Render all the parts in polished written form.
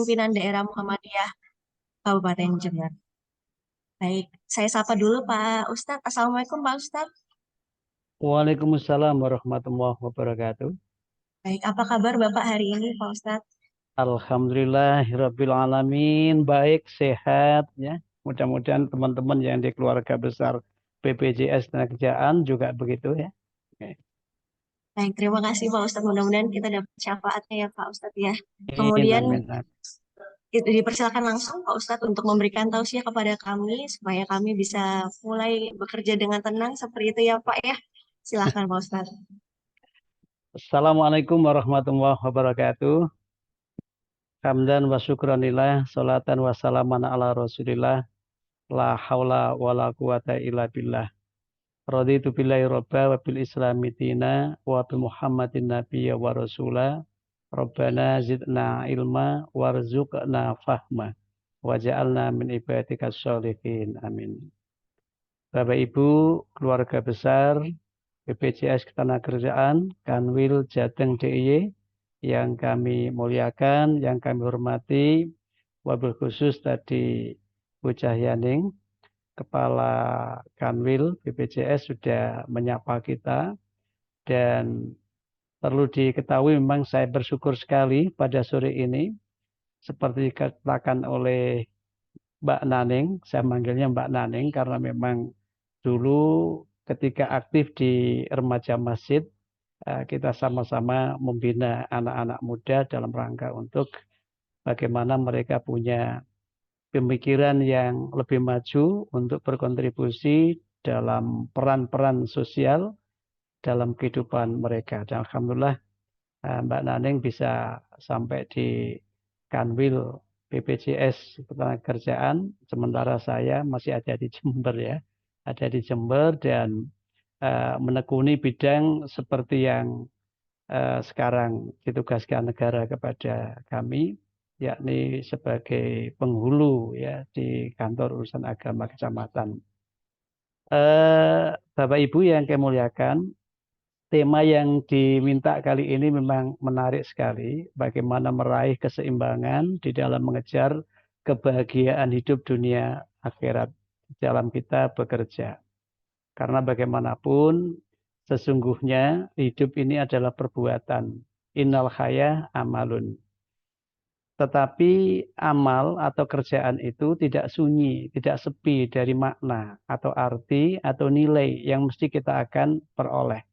pimpinan daerah Muhammadiyah Kabupaten Jember. Baik, saya sapa dulu Pak Ustadz. Assalamualaikum Pak Ustadz. Waalaikumsalam warahmatullahi wabarakatuh. Baik, apa kabar Bapak hari ini Pak Ustadz? Alhamdulillahirabbil alamin, baik, sehat ya. Mudah-mudahan teman-teman yang di keluarga besar BPJS Tenaga juga begitu ya. Oke. Baik, terima kasih Pak Ustadz. Mudah-mudahan kita dapat syafaatnya ya Pak Ustadz ya. Amin, Kemudian amin, amin. itu dipersilakan langsung Pak Ustadz untuk memberikan tausiah kepada kami supaya kami bisa mulai bekerja dengan tenang seperti itu ya Pak ya. Silakan Pak Ustadz. Assalamualaikum warahmatullahi wabarakatuh. Hamdan wa syukranillah, salatan wa salaman ala rasulillah, la haula wa la quwata illa billah. Raditu billahi robba wa bil islami dina wa bi muhammadin nabiyya wa rasulah. Rabbana zidna ilma warzuqna fahma waja'alna min ibadika sholihin. Amin. Bapak Ibu, keluarga besar BPJS Ketenagakerjaan Kanwil Jateng DIY yang kami muliakan, yang kami hormati, wabil khusus tadi Bu Cahyaning, Kepala Kanwil BPJS sudah menyapa kita, dan perlu diketahui memang saya bersyukur sekali pada sore ini seperti dikatakan oleh Mbak Naning, saya manggilnya Mbak Naning karena memang dulu ketika aktif di remaja masjid kita sama-sama membina anak-anak muda dalam rangka untuk bagaimana mereka punya pemikiran yang lebih maju untuk berkontribusi dalam peran-peran sosial dalam kehidupan mereka. Dan alhamdulillah Mbak Naning bisa sampai di Kanwil BPJS Ketenagakerjaan, sementara saya masih ada di Jember ya. Ada di Jember dan menekuni bidang seperti yang sekarang ditugaskan negara kepada kami, yakni sebagai penghulu ya di kantor urusan agama kecamatan. Bapak Ibu yang kami muliakan, tema yang diminta kali ini memang menarik sekali, bagaimana meraih keseimbangan di dalam mengejar kebahagiaan hidup dunia akhirat dalam kita bekerja. Karena bagaimanapun sesungguhnya hidup ini adalah perbuatan. Innal haya amalun. Tetapi amal atau kerjaan itu tidak sunyi, tidak sepi dari makna atau arti atau nilai yang mesti kita akan peroleh.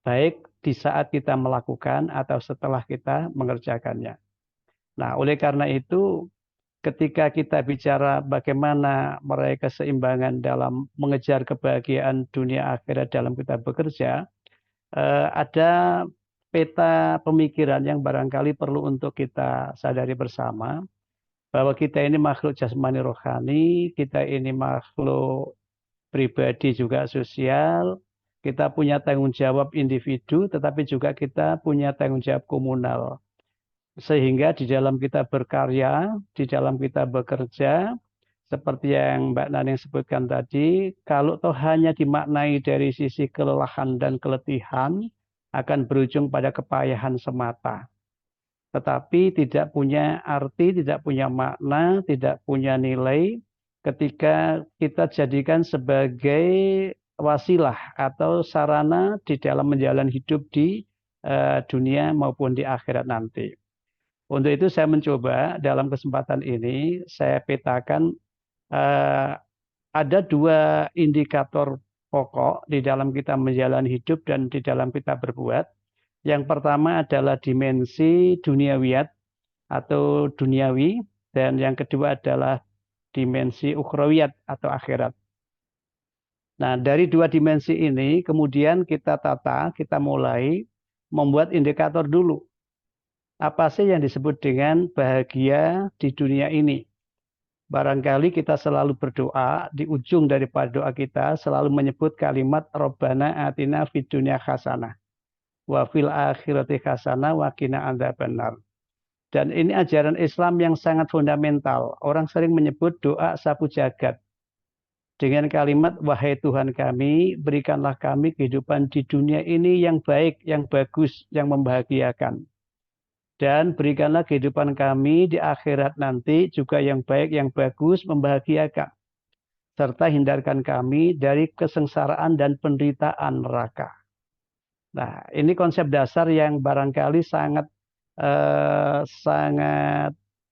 Baik di saat kita melakukan atau setelah kita mengerjakannya. Nah, oleh karena itu ketika kita bicara bagaimana meraih keseimbangan dalam mengejar kebahagiaan dunia akhirat dalam kita bekerja, ada peta pemikiran yang barangkali perlu untuk kita sadari bersama, bahwa kita ini makhluk jasmani rohani, kita ini makhluk pribadi juga sosial, kita punya tanggung jawab individu, tetapi juga kita punya tanggung jawab komunal. Sehingga di dalam kita berkarya, di dalam kita bekerja, seperti yang Mbak Naning sebutkan tadi, kalau toh hanya dimaknai dari sisi kelelahan dan keletihan, akan berujung pada kepayahan semata. Tetapi tidak punya arti, tidak punya makna, tidak punya nilai ketika kita jadikan sebagai wasilah atau sarana di dalam menjalani hidup di dunia maupun di akhirat nanti. Untuk itu saya mencoba dalam kesempatan ini, saya petakan ada dua indikator pokok di dalam kita menjalani hidup dan di dalam kita berbuat. Yang pertama adalah dimensi duniawiyat atau duniawi, dan yang kedua adalah dimensi ukhrawiyat atau akhirat. Nah, dari dua dimensi ini kemudian kita tata, kita mulai membuat indikator dulu. Apa sih yang disebut dengan bahagia di dunia ini? Barangkali kita selalu berdoa, di ujung daripada doa kita selalu menyebut kalimat Rabbana atina fid dunya hasanah wa fil akhirati hasanah wa qina adzabannar. Dan ini ajaran Islam yang sangat fundamental. Orang sering menyebut doa sapu jagat dengan kalimat wahai Tuhan kami, berikanlah kami kehidupan di dunia ini yang baik, yang bagus, yang membahagiakan. Dan berikanlah kehidupan kami di akhirat nanti juga yang baik, yang bagus, membahagiakan. Serta hindarkan kami dari kesengsaraan dan penderitaan neraka. Nah, ini konsep dasar yang barangkali sangat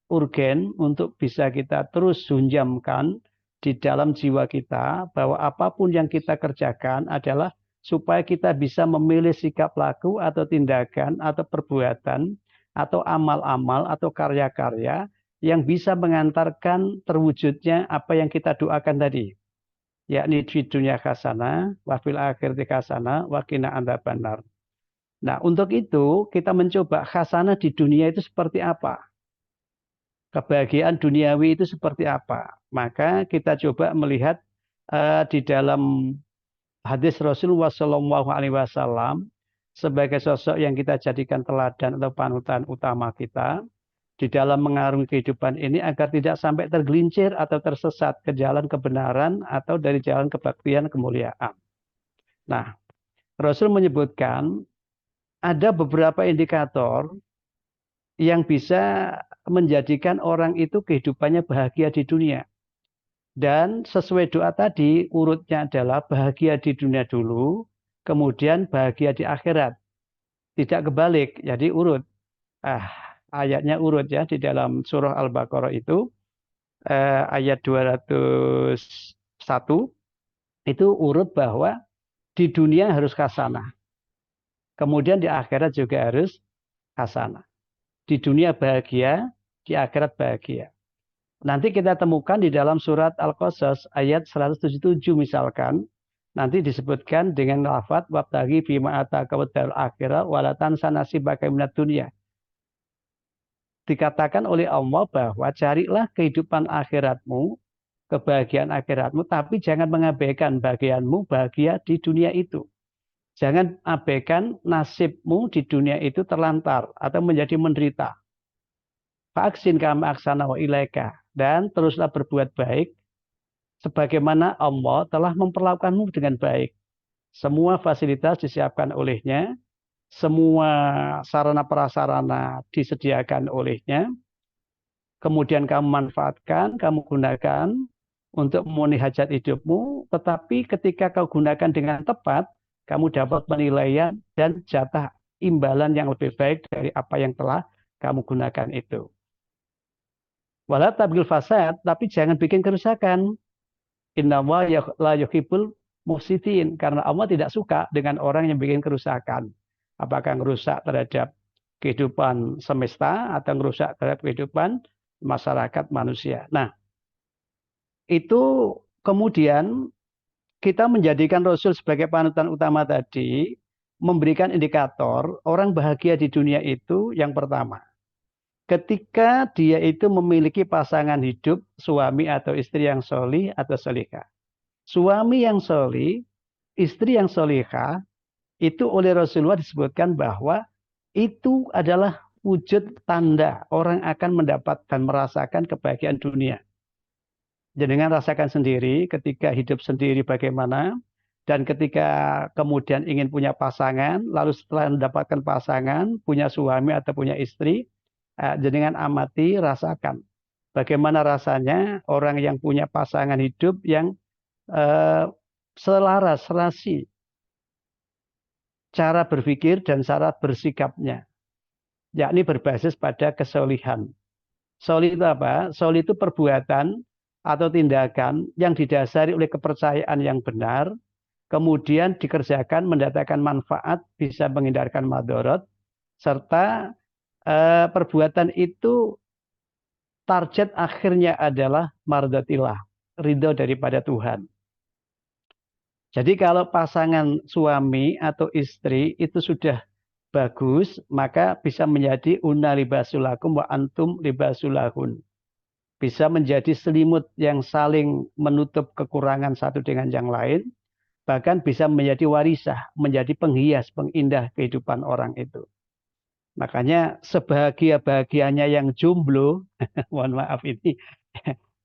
urgen untuk bisa kita terus hunjamkan di dalam jiwa kita, bahwa apapun yang kita kerjakan adalah supaya kita bisa memilih sikap laku atau tindakan atau perbuatan atau amal-amal atau karya-karya yang bisa mengantarkan terwujudnya apa yang kita doakan tadi, yakni di dunia hasanah, wa fil akhirati hasanah, wa qina adzabannar. Nah, untuk itu kita mencoba hasanah di dunia itu seperti apa? Kebahagiaan duniawi itu seperti apa? Maka kita coba melihat di dalam hadis Rasulullah SAW sebagai sosok yang kita jadikan teladan atau panutan utama kita di dalam mengarungi kehidupan ini agar tidak sampai tergelincir atau tersesat ke jalan kebenaran atau dari jalan kebaktian kemuliaan. Nah, Rasul menyebutkan ada beberapa indikator yang bisa menjadikan orang itu kehidupannya bahagia di dunia. Dan sesuai doa tadi, urutnya adalah bahagia di dunia dulu, kemudian bahagia di akhirat. Tidak kebalik, jadi urut. Ayatnya urut ya, di dalam surah Al-Baqarah itu, ayat 201, itu urut bahwa di dunia harus hasanah. Kemudian di akhirat juga harus hasanah. Di dunia bahagia, di akhirat bahagia. Nanti kita temukan di dalam surat Al-Qasas ayat 177 misalkan, nanti disebutkan dengan lafadz wabtaghi fima ataka wad-darul akhirah wala tansa nasibaka minad dunya. Dikatakan oleh Allah bahwa carilah kehidupan akhiratmu, kebahagiaan akhiratmu, tapi jangan mengabaikan bagianmu bahagia di dunia itu. Jangan abaikan nasibmu di dunia itu terlantar atau menjadi menderita. Fa'aksin kama aksana wa ilaika. Dan teruslah berbuat baik sebagaimana Allah telah memperlakukanmu dengan baik. Semua fasilitas disiapkan olehnya, semua sarana prasarana disediakan olehnya, kemudian kamu manfaatkan, kamu gunakan untuk memenuhi hajat hidupmu, tetapi ketika kau gunakan dengan tepat, kamu dapat penilaian dan jatah imbalan yang lebih baik dari apa yang telah kamu gunakan itu. Wala tabghil fasad, tapi jangan bikin kerusakan. Innallaha la yuhibbul mufsidin, karena Allah tidak suka dengan orang yang bikin kerusakan. Apakah merusak terhadap kehidupan semesta atau merusak terhadap kehidupan masyarakat manusia. Nah, itu kemudian kita menjadikan Rasul sebagai panutan utama tadi, memberikan indikator orang bahagia di dunia itu yang pertama. Ketika dia itu memiliki pasangan hidup, suami atau istri yang solih atau solihah. Suami yang solih, istri yang solihah, itu oleh Rasulullah disebutkan bahwa itu adalah wujud tanda orang akan mendapatkan, merasakan kebahagiaan dunia. Jangan rasakan sendiri ketika hidup sendiri bagaimana, dan ketika kemudian ingin punya pasangan, lalu setelah mendapatkan pasangan, punya suami atau punya istri, jenengan amati, rasakan bagaimana rasanya orang yang punya pasangan hidup yang selaras, serasi cara berpikir dan cara bersikapnya, yakni berbasis pada kesolihan. Solih itu apa? Solih itu perbuatan atau tindakan yang didasari oleh kepercayaan yang benar, kemudian dikerjakan mendatangkan manfaat, bisa menghindarkan madorot, serta perbuatan itu target akhirnya adalah mardatillah, ridho daripada Tuhan. Jadi kalau pasangan suami atau istri itu sudah bagus, maka bisa menjadi unna libasulakum wa antum libasulahun. Bisa menjadi selimut yang saling menutup kekurangan satu dengan yang lain, bahkan bisa menjadi warisah, menjadi penghias, pengindah kehidupan orang itu. Makanya sebahagia-bahagianya yang jomblo, mohon maaf ini,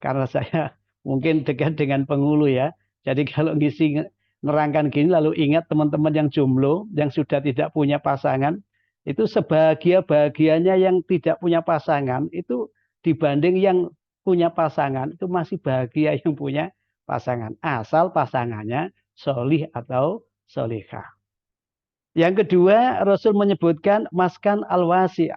karena saya mungkin dekat dengan penghulu ya. Jadi kalau ngisi nerangkan gini lalu ingat teman-teman yang jomblo, yang sudah tidak punya pasangan, Itu sebahagia-bahagianya yang tidak punya pasangan itu dibanding yang punya pasangan itu masih bahagia yang punya pasangan. Asal pasangannya solih atau solihah. Yang kedua, Rasul menyebutkan maskan al-wasi'.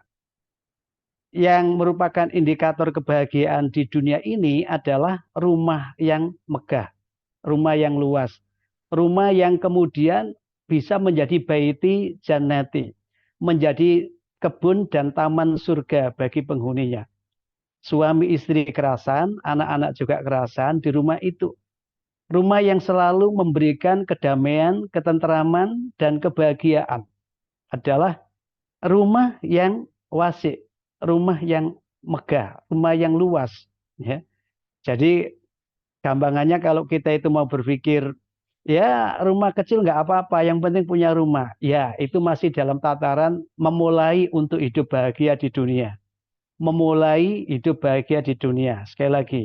Yang merupakan indikator kebahagiaan di dunia ini adalah rumah yang megah, rumah yang luas, rumah yang kemudian bisa menjadi baiti jannati, menjadi kebun dan taman surga bagi penghuninya. Suami istri kerasan, anak-anak juga kerasan di rumah itu. Rumah yang selalu memberikan kedamaian, ketentraman, dan kebahagiaan adalah rumah yang wasi, rumah yang megah, rumah yang luas. Ya. Jadi gampangannya kalau kita itu mau berpikir, ya rumah kecil nggak apa-apa, yang penting punya rumah. Ya itu masih dalam tataran memulai untuk hidup bahagia di dunia. Memulai hidup bahagia di dunia. Sekali lagi,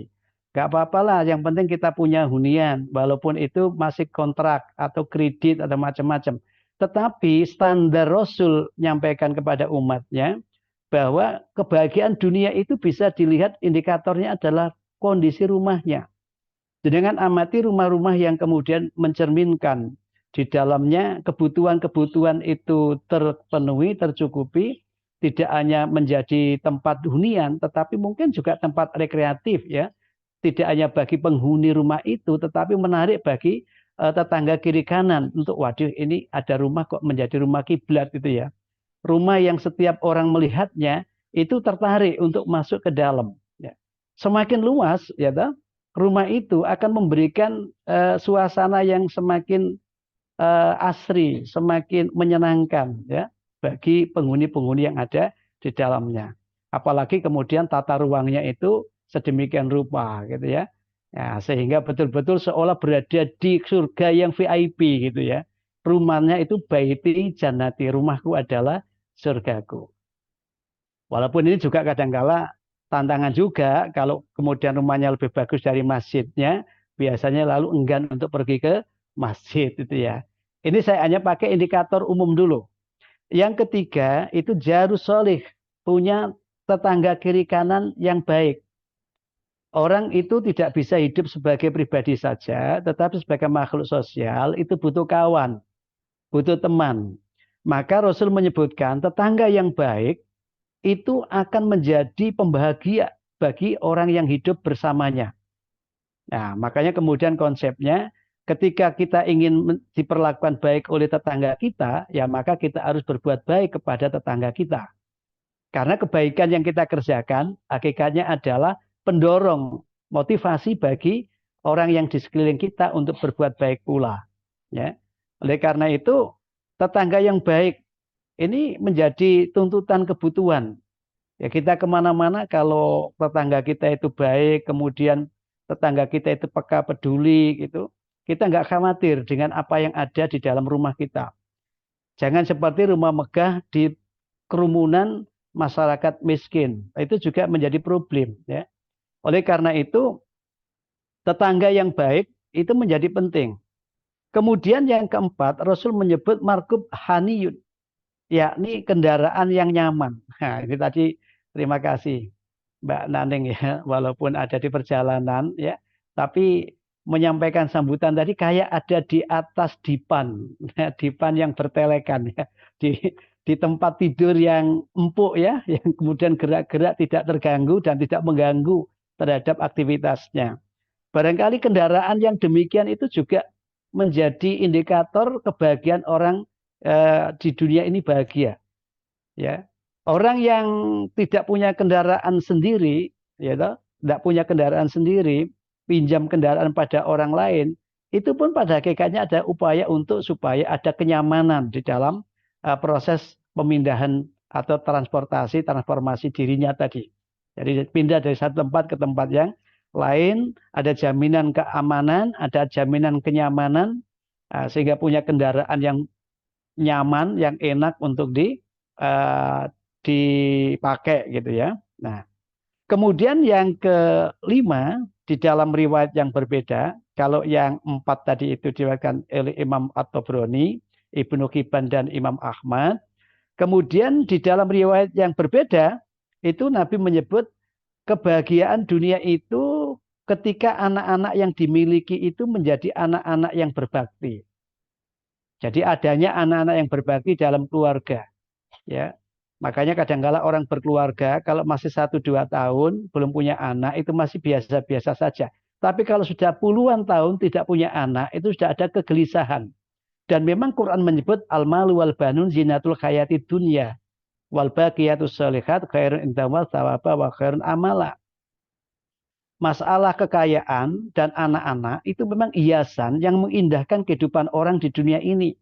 nggak apa-apa lah, yang penting kita punya hunian, walaupun itu masih kontrak atau kredit atau macam-macam. Tetapi standar Rasul menyampaikan kepada umatnya bahwa kebahagiaan dunia itu bisa dilihat indikatornya adalah kondisi rumahnya. Dengan amati rumah-rumah yang kemudian mencerminkan di dalamnya kebutuhan-kebutuhan itu terpenuhi, tercukupi, tidak hanya menjadi tempat hunian, tetapi mungkin juga tempat rekreatif ya. Tidak hanya bagi penghuni rumah itu, tetapi menarik bagi tetangga kiri kanan untuk waduh ini ada rumah kok menjadi rumah kiblat gitu ya. Rumah yang setiap orang melihatnya itu tertarik untuk masuk ke dalam. Ya. Semakin luas ya, rumah itu akan memberikan suasana yang semakin asri, semakin menyenangkan ya bagi penghuni-penghuni yang ada di dalamnya. Apalagi kemudian tata ruangnya itu sedemikian rupa gitu ya. Ya, sehingga betul-betul seolah berada di surga yang VIP gitu ya. Rumahnya itu baiti jannati, rumahku adalah surgaku. Walaupun ini juga kadangkala tantangan juga kalau kemudian rumahnya lebih bagus dari masjidnya, biasanya lalu enggan untuk pergi ke masjid itu ya. Ini saya hanya pakai indikator umum dulu. Yang ketiga itu jarus solih, punya tetangga kiri kanan yang baik. Orang itu tidak bisa hidup sebagai pribadi saja, tetapi sebagai makhluk sosial itu butuh kawan, butuh teman. Maka Rasul menyebutkan tetangga yang baik itu akan menjadi pembahagia bagi orang yang hidup bersamanya. Nah, makanya kemudian konsepnya ketika kita ingin diperlakukan baik oleh tetangga kita, ya maka kita harus berbuat baik kepada tetangga kita. Karena kebaikan yang kita kerjakan hakikatnya adalah pendorong motivasi bagi orang yang di sekeliling kita untuk berbuat baik pula. Ya. Oleh karena itu, tetangga yang baik ini menjadi tuntutan kebutuhan. Ya kita kemana-mana kalau tetangga kita itu baik, kemudian tetangga kita itu peka, peduli gitu, kita nggak khawatir dengan apa yang ada di dalam rumah kita. Jangan seperti rumah megah di kerumunan masyarakat miskin. Itu juga menjadi problem. Ya. Oleh karena itu, tetangga yang baik itu menjadi penting. Kemudian yang keempat, Rasul menyebut markub haniyun, yakni kendaraan yang nyaman. Nah, ini tadi terima kasih Mbak Naning ya, walaupun ada di perjalanan ya, tapi menyampaikan sambutan tadi kayak ada di atas dipan, dipan yang bertelekan ya, di tempat tidur yang empuk ya, yang kemudian gerak-gerak tidak terganggu dan tidak mengganggu terhadap aktivitasnya. Barangkali kendaraan yang demikian itu juga menjadi indikator kebahagiaan orang di dunia ini bahagia. Ya, orang yang tidak punya kendaraan sendiri, ya, tidak punya kendaraan sendiri, pinjam kendaraan pada orang lain, itu pun pada hakikatnya ada upaya untuk supaya ada kenyamanan di dalam proses pemindahan atau transformasi dirinya tadi. Jadi pindah dari satu tempat ke tempat yang lain, ada jaminan keamanan, ada jaminan kenyamanan, sehingga punya kendaraan yang nyaman, yang enak untuk dipakai gitu ya. Nah, kemudian yang kelima di dalam riwayat yang berbeda, kalau yang empat tadi itu diriwayatkan oleh Imam At-Tabrani, Ibnu Hibban dan Imam Ahmad, Kemudian di dalam riwayat yang berbeda, itu Nabi menyebut kebahagiaan dunia itu ketika anak-anak yang dimiliki itu menjadi anak-anak yang berbakti. Jadi adanya anak-anak yang berbakti dalam keluarga. Ya, makanya kadang-kala orang berkeluarga kalau masih 1-2 tahun belum punya anak itu masih biasa-biasa saja. Tapi kalau sudah puluhan tahun tidak punya anak itu sudah ada kegelisahan. Dan memang Quran menyebut al-malu wal banun zinatul hayati dunya wal baqiyatus sholihat khairun indallahi thawaba wa khairun amala. Masalah kekayaan dan anak-anak itu memang hiasan yang mengindahkan kehidupan orang di dunia ini.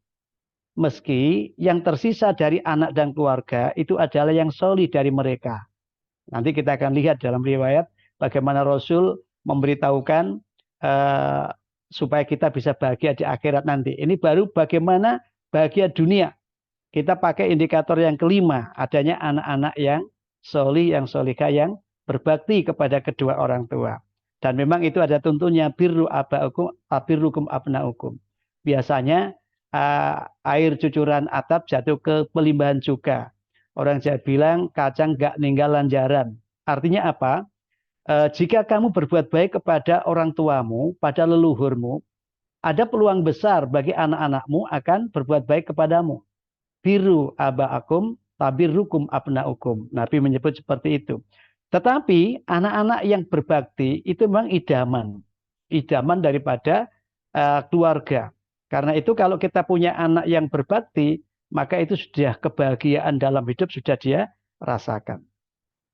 Meski yang tersisa dari anak dan keluarga itu adalah yang solih dari mereka. Nanti kita akan lihat dalam riwayat bagaimana Rasul memberitahukan supaya kita bisa bahagia di akhirat nanti. Ini baru bagaimana bahagia dunia. Kita pakai indikator yang kelima, adanya anak-anak yang solih, yang solihah, yang berbakti kepada kedua orang tua. Dan memang itu ada tuntunnya, birru aba'ukum, abirrukum abna'ukum. Biasanya air cucuran atap jatuh ke pelimbahan juga. Orang Jawa bilang kacang gak ninggal lanjaran. Artinya apa? Jika kamu berbuat baik kepada orang tuamu, pada leluhurmu, ada peluang besar bagi anak-anakmu akan berbuat baik kepadamu. Biru aba'akum tabirrukum abna'ukum. Nabi menyebut seperti itu. Tetapi anak-anak yang berbakti itu memang idaman. Idaman daripada keluarga. Karena itu kalau kita punya anak yang berbakti, maka itu sudah kebahagiaan dalam hidup sudah dia rasakan.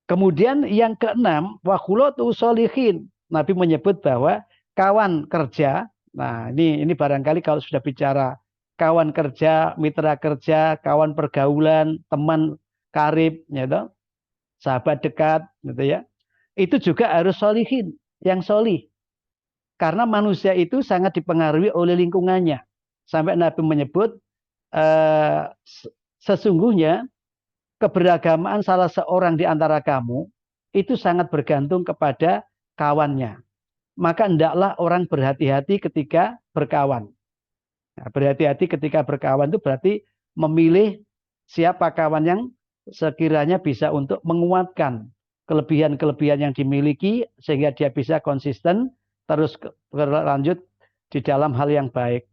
Kemudian yang keenam, wa khulatu sholihin. Nabi menyebut bahwa kawan kerja, nah ini barangkali kalau sudah bicara kawan kerja, mitra kerja, kawan pergaulan, teman karib, gitu, sahabat dekat, gitu ya. Itu juga harus sholihin, yang sholih. Karena manusia itu sangat dipengaruhi oleh lingkungannya. Sampai Nabi menyebut sesungguhnya keberagaman salah seorang di antara kamu itu sangat bergantung kepada kawannya. Maka hendaklah orang berhati-hati ketika berkawan. Nah, berhati-hati ketika berkawan itu berarti memilih siapa kawan yang sekiranya bisa untuk menguatkan kelebihan-kelebihan yang dimiliki sehingga dia bisa konsisten terus berlanjut di dalam hal yang baik.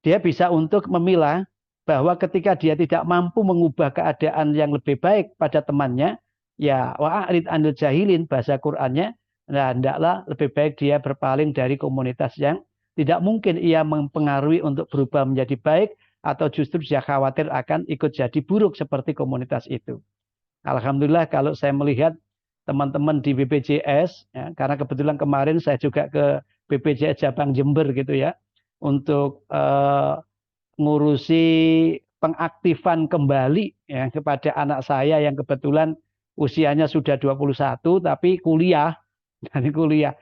Dia bisa untuk memilah bahwa ketika dia tidak mampu mengubah keadaan yang lebih baik pada temannya, ya wa'arid anil jahilin bahasa Qur'annya, nah hendaklah lebih baik dia berpaling dari komunitas yang tidak mungkin ia mempengaruhi untuk berubah menjadi baik atau justru dia khawatir akan ikut jadi buruk seperti komunitas itu. Alhamdulillah kalau saya melihat teman-teman di BPJS, ya, karena kebetulan kemarin saya juga ke BPJS Cabang Jember gitu ya, untuk ngurusi pengaktifan kembali ya, kepada anak saya yang kebetulan usianya sudah 21 tapi kuliah. Dan kuliah.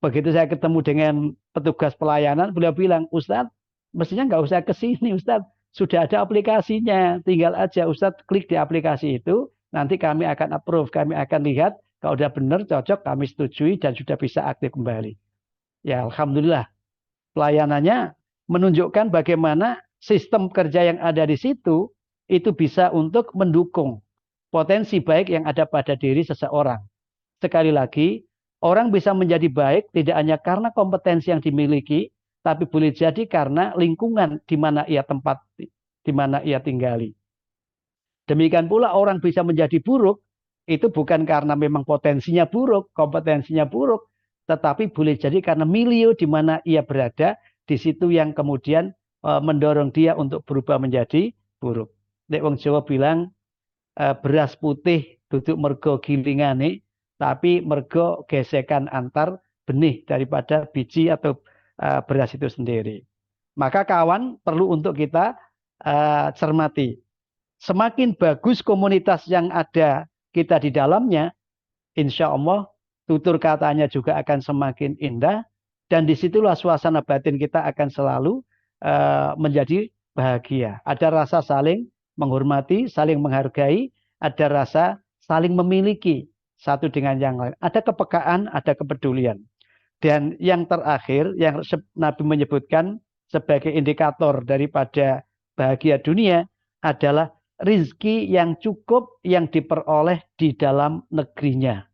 Begitu saya ketemu dengan petugas pelayanan, beliau bilang, Ustadz, mestinya nggak usah ke sini, Ustadz. Sudah ada aplikasinya, tinggal aja Ustadz klik di aplikasi itu, nanti kami akan approve, kami akan lihat, kalau udah benar, cocok, kami setujui, dan sudah bisa aktif kembali. Ya, Alhamdulillah, pelayanannya menunjukkan bagaimana sistem kerja yang ada di situ, itu bisa untuk mendukung potensi baik yang ada pada diri seseorang. Sekali lagi, orang bisa menjadi baik tidak hanya karena kompetensi yang dimiliki, tapi boleh jadi karena lingkungan di mana ia tempat, di mana ia tinggali. Demikian pula orang bisa menjadi buruk, itu bukan karena memang potensinya buruk, kompetensinya buruk, tetapi boleh jadi karena milieu di mana ia berada, di situ yang kemudian mendorong dia untuk berubah menjadi buruk. Nek wong Jawa bilang beras putih duduk mergo gilingane, tapi mergo gesekan antar benih daripada biji atau beras itu sendiri. Maka kawan perlu untuk kita cermati. Semakin bagus komunitas yang ada kita di dalamnya, insya Allah tutur katanya juga akan semakin indah, dan disitulah suasana batin kita akan selalu menjadi bahagia. Ada rasa saling menghormati, saling menghargai, ada rasa saling memiliki satu dengan yang lain. Ada kepekaan, ada kepedulian. Dan yang terakhir, yang Nabi menyebutkan sebagai indikator daripada bahagia dunia adalah rizki yang cukup yang diperoleh di dalam negerinya.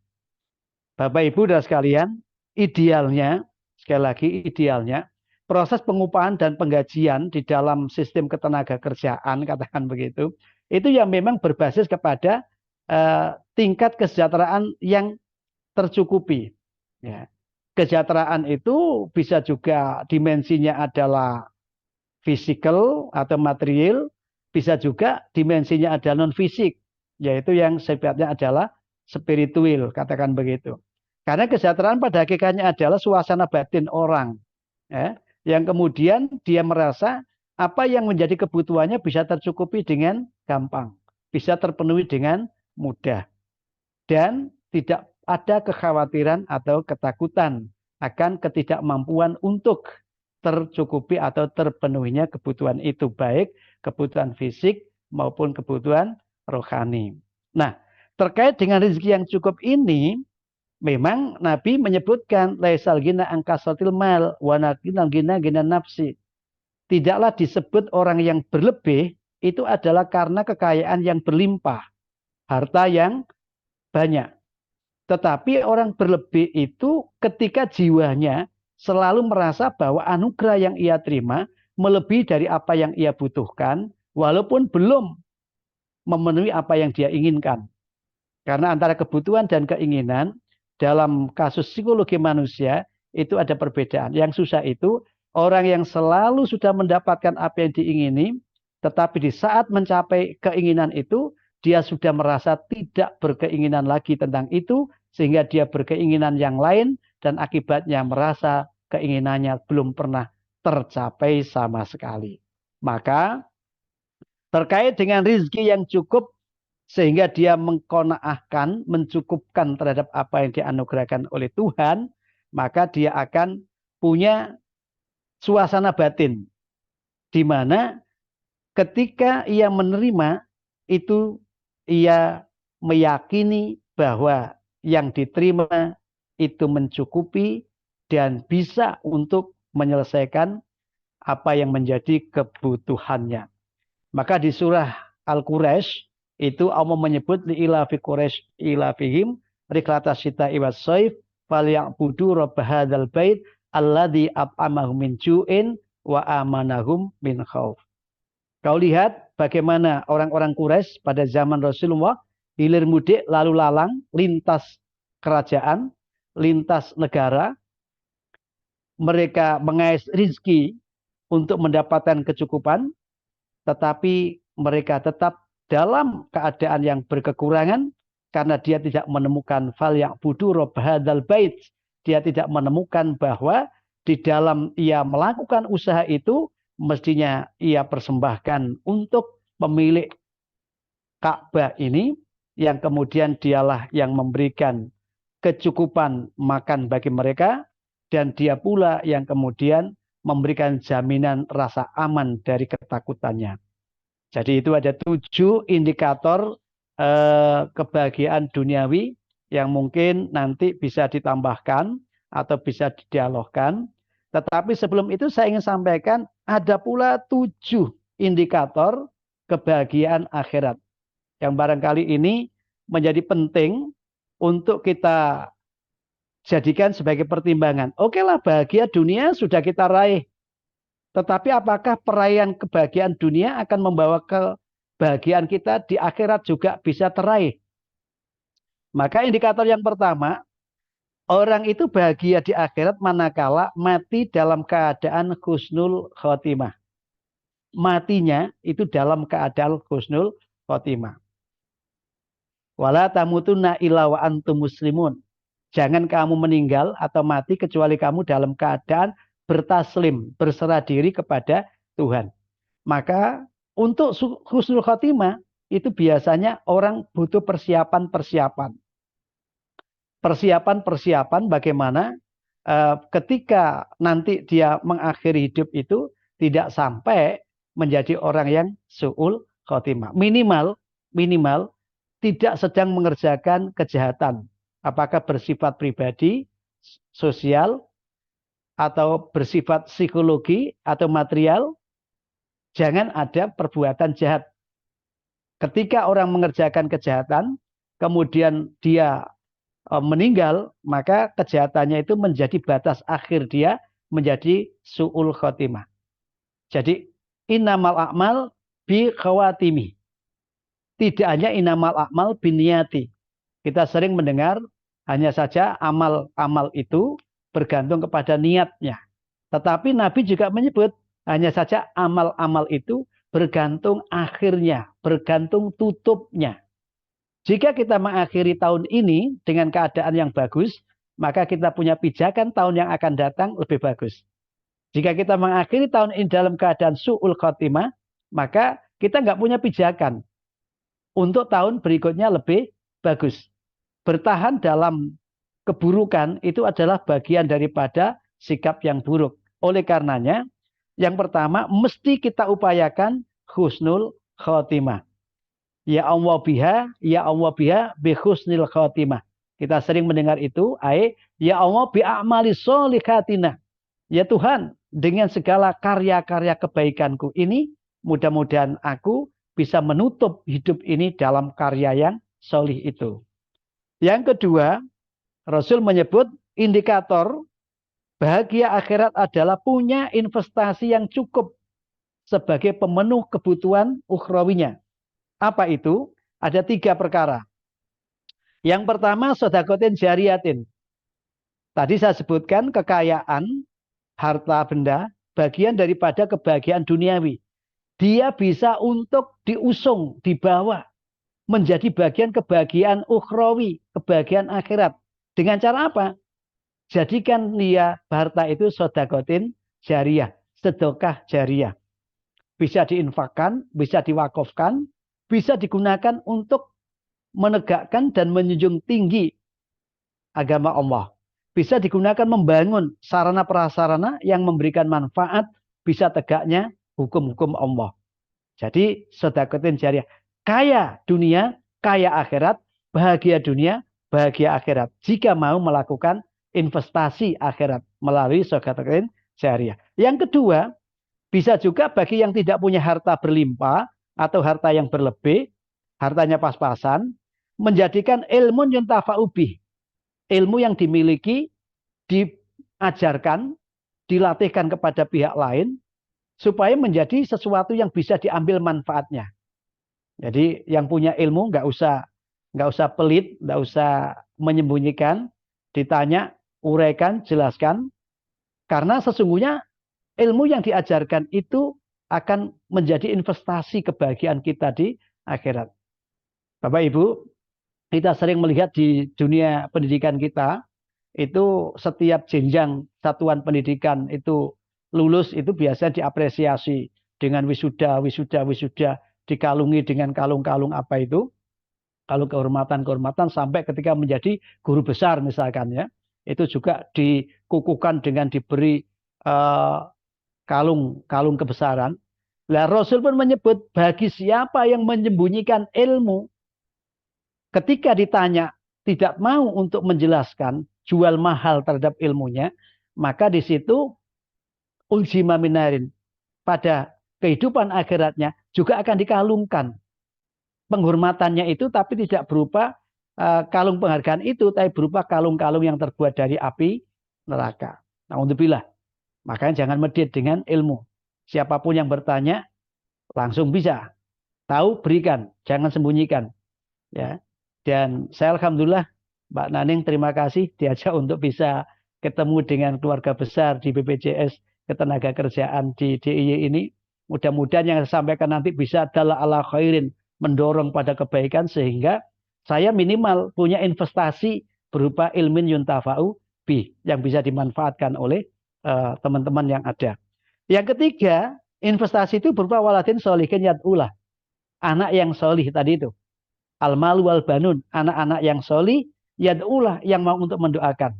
Bapak Ibu dan sekalian, idealnya, sekali lagi idealnya, proses pengupahan dan penggajian di dalam sistem ketenaga kerjaan, katakan begitu, itu yang memang berbasis kepada tingkat kesejahteraan yang tercukupi. Ya. Kesejahteraan itu bisa juga dimensinya adalah fisikal atau material, bisa juga dimensinya adalah non fisik, yaitu yang sifatnya adalah spiritual, katakan begitu. Karena kesejahteraan pada hakikatnya adalah suasana batin orang, ya, yang kemudian dia merasa apa yang menjadi kebutuhannya bisa tercukupi dengan gampang, bisa terpenuhi dengan mudah, dan tidak ada kekhawatiran atau ketakutan akan ketidakmampuan untuk tercukupi atau terpenuhinya kebutuhan itu, baik kebutuhan fisik maupun kebutuhan rohani. Nah, terkait dengan rezeki yang cukup ini, memang Nabi menyebutkan laisal gina angkasatil mal wa gina gina nafsi. Tidaklah disebut orang yang berlebih itu adalah karena kekayaan yang berlimpah, harta yang banyak. Tetapi orang berlebih itu ketika jiwanya selalu merasa bahwa anugerah yang ia terima melebihi dari apa yang ia butuhkan, walaupun belum memenuhi apa yang dia inginkan. Karena antara kebutuhan dan keinginan dalam kasus psikologi manusia itu ada perbedaan. Yang susah itu orang yang selalu sudah mendapatkan apa yang diingini, tetapi di saat mencapai keinginan itu, dia sudah merasa tidak berkeinginan lagi tentang itu, sehingga dia berkeinginan yang lain, dan akibatnya merasa keinginannya belum pernah tercapai sama sekali. Maka terkait dengan rizki yang cukup, sehingga dia mengkonaahkan, mencukupkan terhadap apa yang dianugerahkan oleh Tuhan, maka dia akan punya suasana batin, di mana ketika ia menerima, itu ia meyakini bahwa yang diterima itu mencukupi dan bisa untuk menyelesaikan apa yang menjadi kebutuhannya. Maka di surah Al-Quraisy itu Allah menyebut li ilafi Quraisy ilafihim riklata syita'i was-shaif falyabudu rabb hadzal bait alladzi at'amahum min ju'in wa amanahum min khauf. Kau lihat bagaimana orang-orang Quraisy pada zaman Rasulullah hilir mudik lalu lalang lintas kerajaan, lintas negara, mereka mengais rizki untuk mendapatkan kecukupan, tetapi mereka tetap dalam keadaan yang berkekurangan karena dia tidak menemukan fal ya'budu rabb hadzal bait. Dia tidak menemukan bahwa di dalam ia melakukan usaha itu mestinya ia persembahkan untuk pemilik Ka'bah ini, yang kemudian dialah yang memberikan kecukupan makan bagi mereka, dan dia pula yang kemudian memberikan jaminan rasa aman dari ketakutannya. Jadi itu ada 7 indikator kebahagiaan duniawi yang mungkin nanti bisa ditambahkan atau bisa didialogkan. Tetapi sebelum itu saya ingin sampaikan ada pula 7 indikator kebahagiaan akhirat yang barangkali ini menjadi penting untuk kita jadikan sebagai pertimbangan. Oke lah, bahagia dunia sudah kita raih. Tetapi apakah perayaan kebahagiaan dunia akan membawa kebahagiaan kita di akhirat juga bisa teraih? Maka indikator yang pertama, orang itu bahagia di akhirat manakala mati dalam keadaan husnul khotimah. Matinya itu dalam keadaan husnul khotimah. Wala tamutunna illa wa antum muslimun. Jangan kamu meninggal atau mati kecuali kamu dalam keadaan bertaslim, berserah diri kepada Tuhan. Maka untuk husnul khotimah itu biasanya orang butuh persiapan-persiapan. Persiapan-persiapan bagaimana ketika nanti dia mengakhiri hidup itu tidak sampai menjadi orang yang su'ul khotimah. Minimal tidak sedang mengerjakan kejahatan. Apakah bersifat pribadi, sosial, atau bersifat psikologi atau material, jangan ada perbuatan jahat. Ketika orang mengerjakan kejahatan, kemudian dia meninggal, maka kejahatannya itu menjadi batas akhir dia menjadi su'ul khotimah. Jadi innamal a'mal bi khawatimi. Tidak hanya innamal a'mal biniyati. Kita sering mendengar hanya saja amal-amal itu bergantung kepada niatnya. Tetapi Nabi juga menyebut hanya saja amal-amal itu bergantung akhirnya, bergantung tutupnya. Jika kita mengakhiri tahun ini dengan keadaan yang bagus, maka kita punya pijakan tahun yang akan datang lebih bagus. Jika kita mengakhiri tahun ini dalam keadaan su'ul khotimah, maka kita nggak punya pijakan untuk tahun berikutnya lebih bagus. Bertahan dalam keburukan itu adalah bagian daripada sikap yang buruk. Oleh karenanya, yang pertama mesti kita upayakan husnul khotimah. Ya Allah biha bi husnil khotimah. Kita sering mendengar itu, ya Allah bi a'mali sholihatina. Ya Tuhan, dengan segala karya-karya kebaikanku ini, mudah-mudahan aku bisa menutup hidup ini dalam karya yang solih itu. Yang kedua, Rasul menyebut indikator bahagia akhirat adalah punya investasi yang cukup sebagai pemenuh kebutuhan ukhrawinya. Apa itu? Ada 3 perkara. Yang pertama, sodakotin jariyatin. Tadi saya sebutkan kekayaan, harta benda, bagian daripada kebahagiaan duniawi. Dia bisa untuk diusung, dibawa menjadi bagian kebahagiaan ukhrawi, kebahagiaan akhirat. Dengan cara apa? Jadikan dia harta itu sodakotin jariyah, sedekah jariyah. Bisa diinfakkan, bisa diwakafkan, bisa digunakan untuk menegakkan dan menjunjung tinggi agama Allah. Bisa digunakan membangun sarana prasarana yang memberikan manfaat, bisa tegaknya hukum-hukum Allah. Jadi sedekatin jariah. Kaya dunia, kaya akhirat, bahagia dunia, bahagia akhirat. Jika mau melakukan investasi akhirat melalui sedekatin jariah. Yang kedua, bisa juga bagi yang tidak punya harta berlimpah atau harta yang berlebih, hartanya pas-pasan, menjadikan ilmu yuntafa'ubih. Ilmu yang dimiliki, diajarkan, dilatihkan kepada pihak lain, supaya menjadi sesuatu yang bisa diambil manfaatnya. Jadi yang punya ilmu nggak usah pelit, nggak usah menyembunyikan, ditanya, uraikan, jelaskan, karena sesungguhnya ilmu yang diajarkan itu akan menjadi investasi kebahagiaan kita di akhirat. Bapak Ibu, kita sering melihat di dunia pendidikan kita, itu setiap jenjang satuan pendidikan itu lulus itu biasanya diapresiasi dengan wisuda, dikalungi dengan kalung-kalung apa itu, kalung kehormatan-kehormatan sampai ketika menjadi guru besar misalkan ya, itu juga dikukuhkan dengan diberi kalung kebesaran. Lah Rasul pun menyebut bagi siapa yang menyembunyikan ilmu, ketika ditanya tidak mau untuk menjelaskan, jual mahal terhadap ilmunya, maka di situ uljima minarin, pada kehidupan akhiratnya juga akan dikalungkan penghormatannya itu, tapi tidak berupa kalung penghargaan itu, tapi berupa kalung-kalung yang terbuat dari api neraka. Na'udzubillah. Makanya jangan medit dengan ilmu. Siapapun yang bertanya langsung bisa tahu, berikan, jangan sembunyikan. Ya. Dan saya alhamdulillah Mbak Naning terima kasih diajak untuk bisa ketemu dengan keluarga besar di BPJS Ketenagakerjaan di DIY ini. Mudah-mudahan yang saya sampaikan nanti bisa adalah ala khairin, mendorong pada kebaikan sehingga saya minimal punya investasi berupa ilmin yuntafa'u bi yang bisa dimanfaatkan oleh teman-teman yang ada. Yang ketiga, investasi itu berupa waladin sholihin yad'ulah. Anak yang solih tadi itu. Al-malu wal banun, anak-anak yang solih, yad'ulah yang mau untuk mendoakan.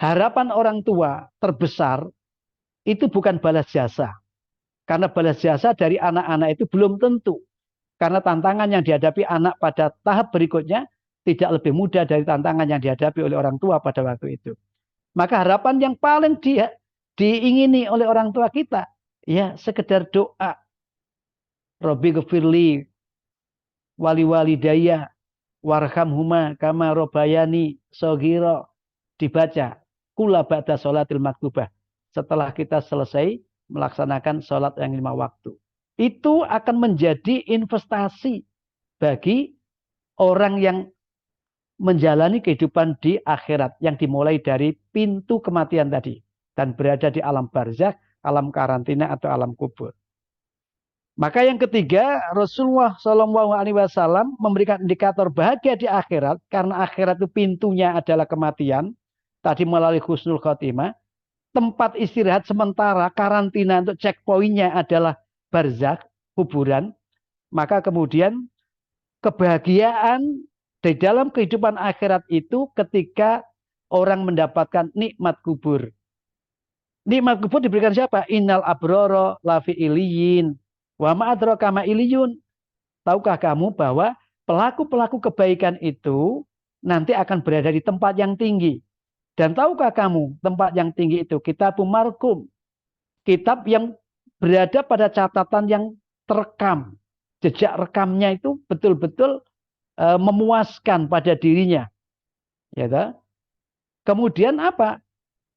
Harapan orang tua terbesar itu bukan balas jasa. Karena balas jasa dari anak-anak itu belum tentu. Karena tantangan yang dihadapi anak pada tahap berikutnya tidak lebih mudah dari tantangan yang dihadapi oleh orang tua pada waktu itu. Maka harapan yang paling diingini oleh orang tua kita, ya sekedar doa. Robbi ghafirli wali walidayya warhamhuma kama robayani shaghira, dibaca kula ba'da sholatil maktubah, setelah kita selesai melaksanakan sholat yang 5 waktu. Itu akan menjadi investasi bagi orang yang menjalani kehidupan di akhirat yang dimulai dari pintu kematian tadi dan berada di alam barzakh, alam karantina atau alam kubur. Maka yang ketiga, Rasulullah Shallallahu Alaihi Wasallam memberikan indikator bahagia di akhirat karena akhirat itu pintunya adalah kematian. Tadi melalui husnul khotimah, tempat istirahat sementara karantina untuk checkpointnya adalah barzakh, kuburan. Maka kemudian kebahagiaan di dalam kehidupan akhirat itu ketika orang mendapatkan nikmat kubur. Nikmat kubur diberikan siapa? Innal abroro lafi iliyin. Wa ma'adraka ma iliyun. Tahukah kamu bahwa pelaku-pelaku kebaikan itu nanti akan berada di tempat yang tinggi. Dan tahukah kamu tempat yang tinggi itu? Kitabum markum. Kitab yang berada pada catatan yang terekam. Jejak rekamnya itu betul-betul memuaskan pada dirinya. Ya, toh? Kemudian apa?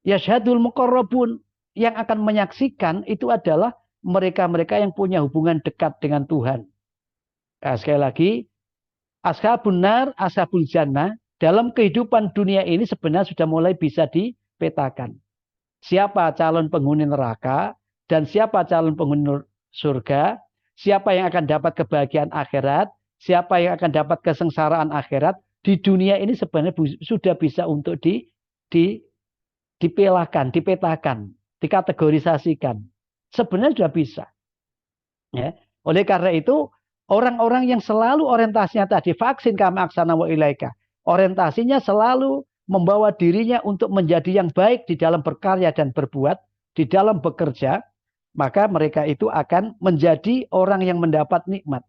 Yashhadul muqarrabun, yang akan menyaksikan itu adalah mereka-mereka yang punya hubungan dekat dengan Tuhan. Nah, sekali lagi, ashabun nar, ashabul jannah, dalam kehidupan dunia ini sebenarnya sudah mulai bisa dipetakan. Siapa calon penghuni neraka dan siapa calon penghuni surga, siapa yang akan dapat kebahagiaan akhirat, siapa yang akan dapat kesengsaraan akhirat, di dunia ini sebenarnya sudah bisa untuk dipetakan, dikategorisasikan. Sebenarnya sudah bisa. Ya. Oleh karena itu, orang-orang yang selalu orientasinya tadi, vaksin kama aksana wa ilaika, orientasinya selalu membawa dirinya untuk menjadi yang baik di dalam berkarya dan berbuat, di dalam bekerja, maka mereka itu akan menjadi orang yang mendapat nikmat.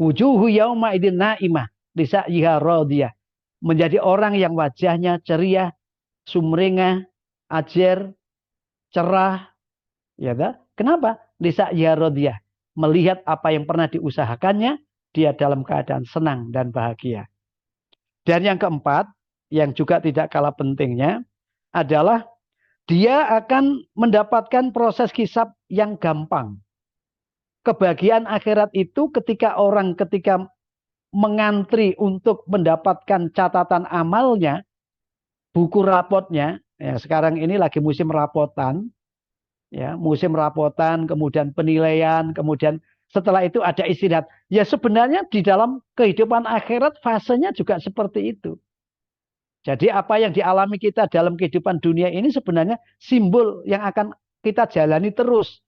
Wujuhu yauma idin naimah lisa'yiha radiyah. Menjadi orang yang wajahnya ceria, sumringah, ajer, cerah. Ya, kenapa? Lisa'yiha radiyah. Melihat apa yang pernah diusahakannya, dia dalam keadaan senang dan bahagia. Dan yang keempat, yang juga tidak kalah pentingnya, adalah dia akan mendapatkan proses hisab yang gampang. Kebahagiaan akhirat itu ketika mengantri untuk mendapatkan catatan amalnya, buku rapotnya, ya sekarang ini lagi musim rapotan, ya musim rapotan, kemudian penilaian, kemudian setelah itu ada istirahat. Ya sebenarnya di dalam kehidupan akhirat fasenya juga seperti itu. Jadi apa yang dialami kita dalam kehidupan dunia ini sebenarnya simbol yang akan kita jalani terus.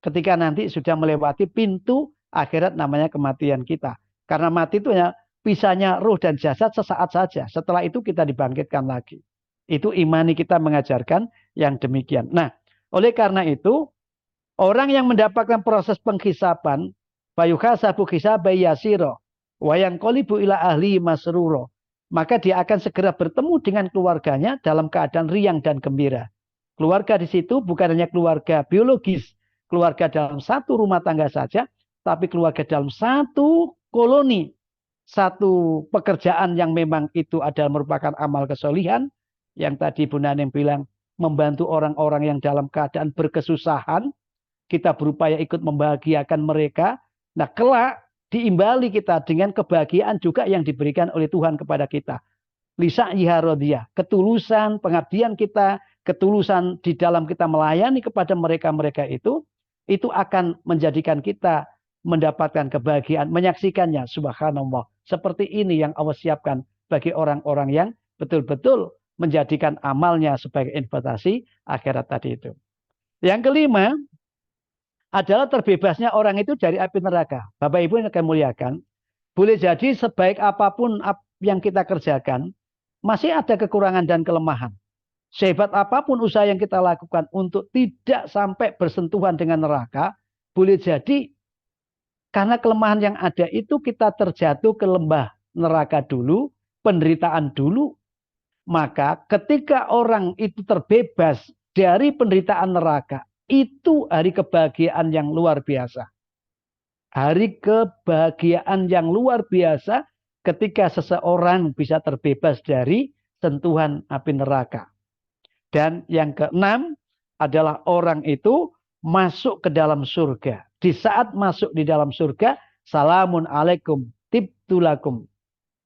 Ketika nanti sudah melewati pintu akhirat namanya kematian kita. Karena mati itu ya pisahnya ruh dan jasad sesaat saja. Setelah itu kita dibangkitkan lagi. Itu imani kita mengajarkan yang demikian. Nah, oleh karena itu, orang yang mendapatkan proses penghisapan, fayuhasabu hisabai yasiro, wayanqalibu ila ahli masruro, maka dia akan segera bertemu dengan keluarganya dalam keadaan riang dan gembira. Keluarga di situ bukan hanya keluarga biologis, keluarga dalam satu rumah tangga saja, tapi keluarga dalam satu koloni, satu pekerjaan yang memang itu adalah merupakan amal kesolihan, yang tadi Bu Naning bilang, membantu orang-orang yang dalam keadaan berkesusahan, kita berupaya ikut membahagiakan mereka. Nah, kelak diimbali kita dengan kebahagiaan juga yang diberikan oleh Tuhan kepada kita. Lisa'yiha radiyah, ketulusan pengabdian kita, ketulusan di dalam kita melayani kepada mereka-mereka itu akan menjadikan kita mendapatkan kebahagiaan, menyaksikannya, subhanallah. Seperti ini yang Allah siapkan bagi orang-orang yang betul-betul menjadikan amalnya sebagai investasi akhirat tadi itu. Yang kelima adalah terbebasnya orang itu dari api neraka. Bapak Ibu yang akan muliakan, boleh jadi sebaik apapun yang kita kerjakan, masih ada kekurangan dan kelemahan. Sehebat apapun usaha yang kita lakukan untuk tidak sampai bersentuhan dengan neraka, boleh jadi karena kelemahan yang ada itu kita terjatuh ke lembah neraka dulu, penderitaan dulu. Maka ketika orang itu terbebas dari penderitaan neraka, itu hari kebahagiaan yang luar biasa. hari kebahagiaan yang luar biasa ketika seseorang bisa terbebas dari sentuhan api neraka. Dan yang keenam adalah orang itu masuk ke dalam surga. Di saat masuk di dalam surga, salamun alaikum tibtulakum.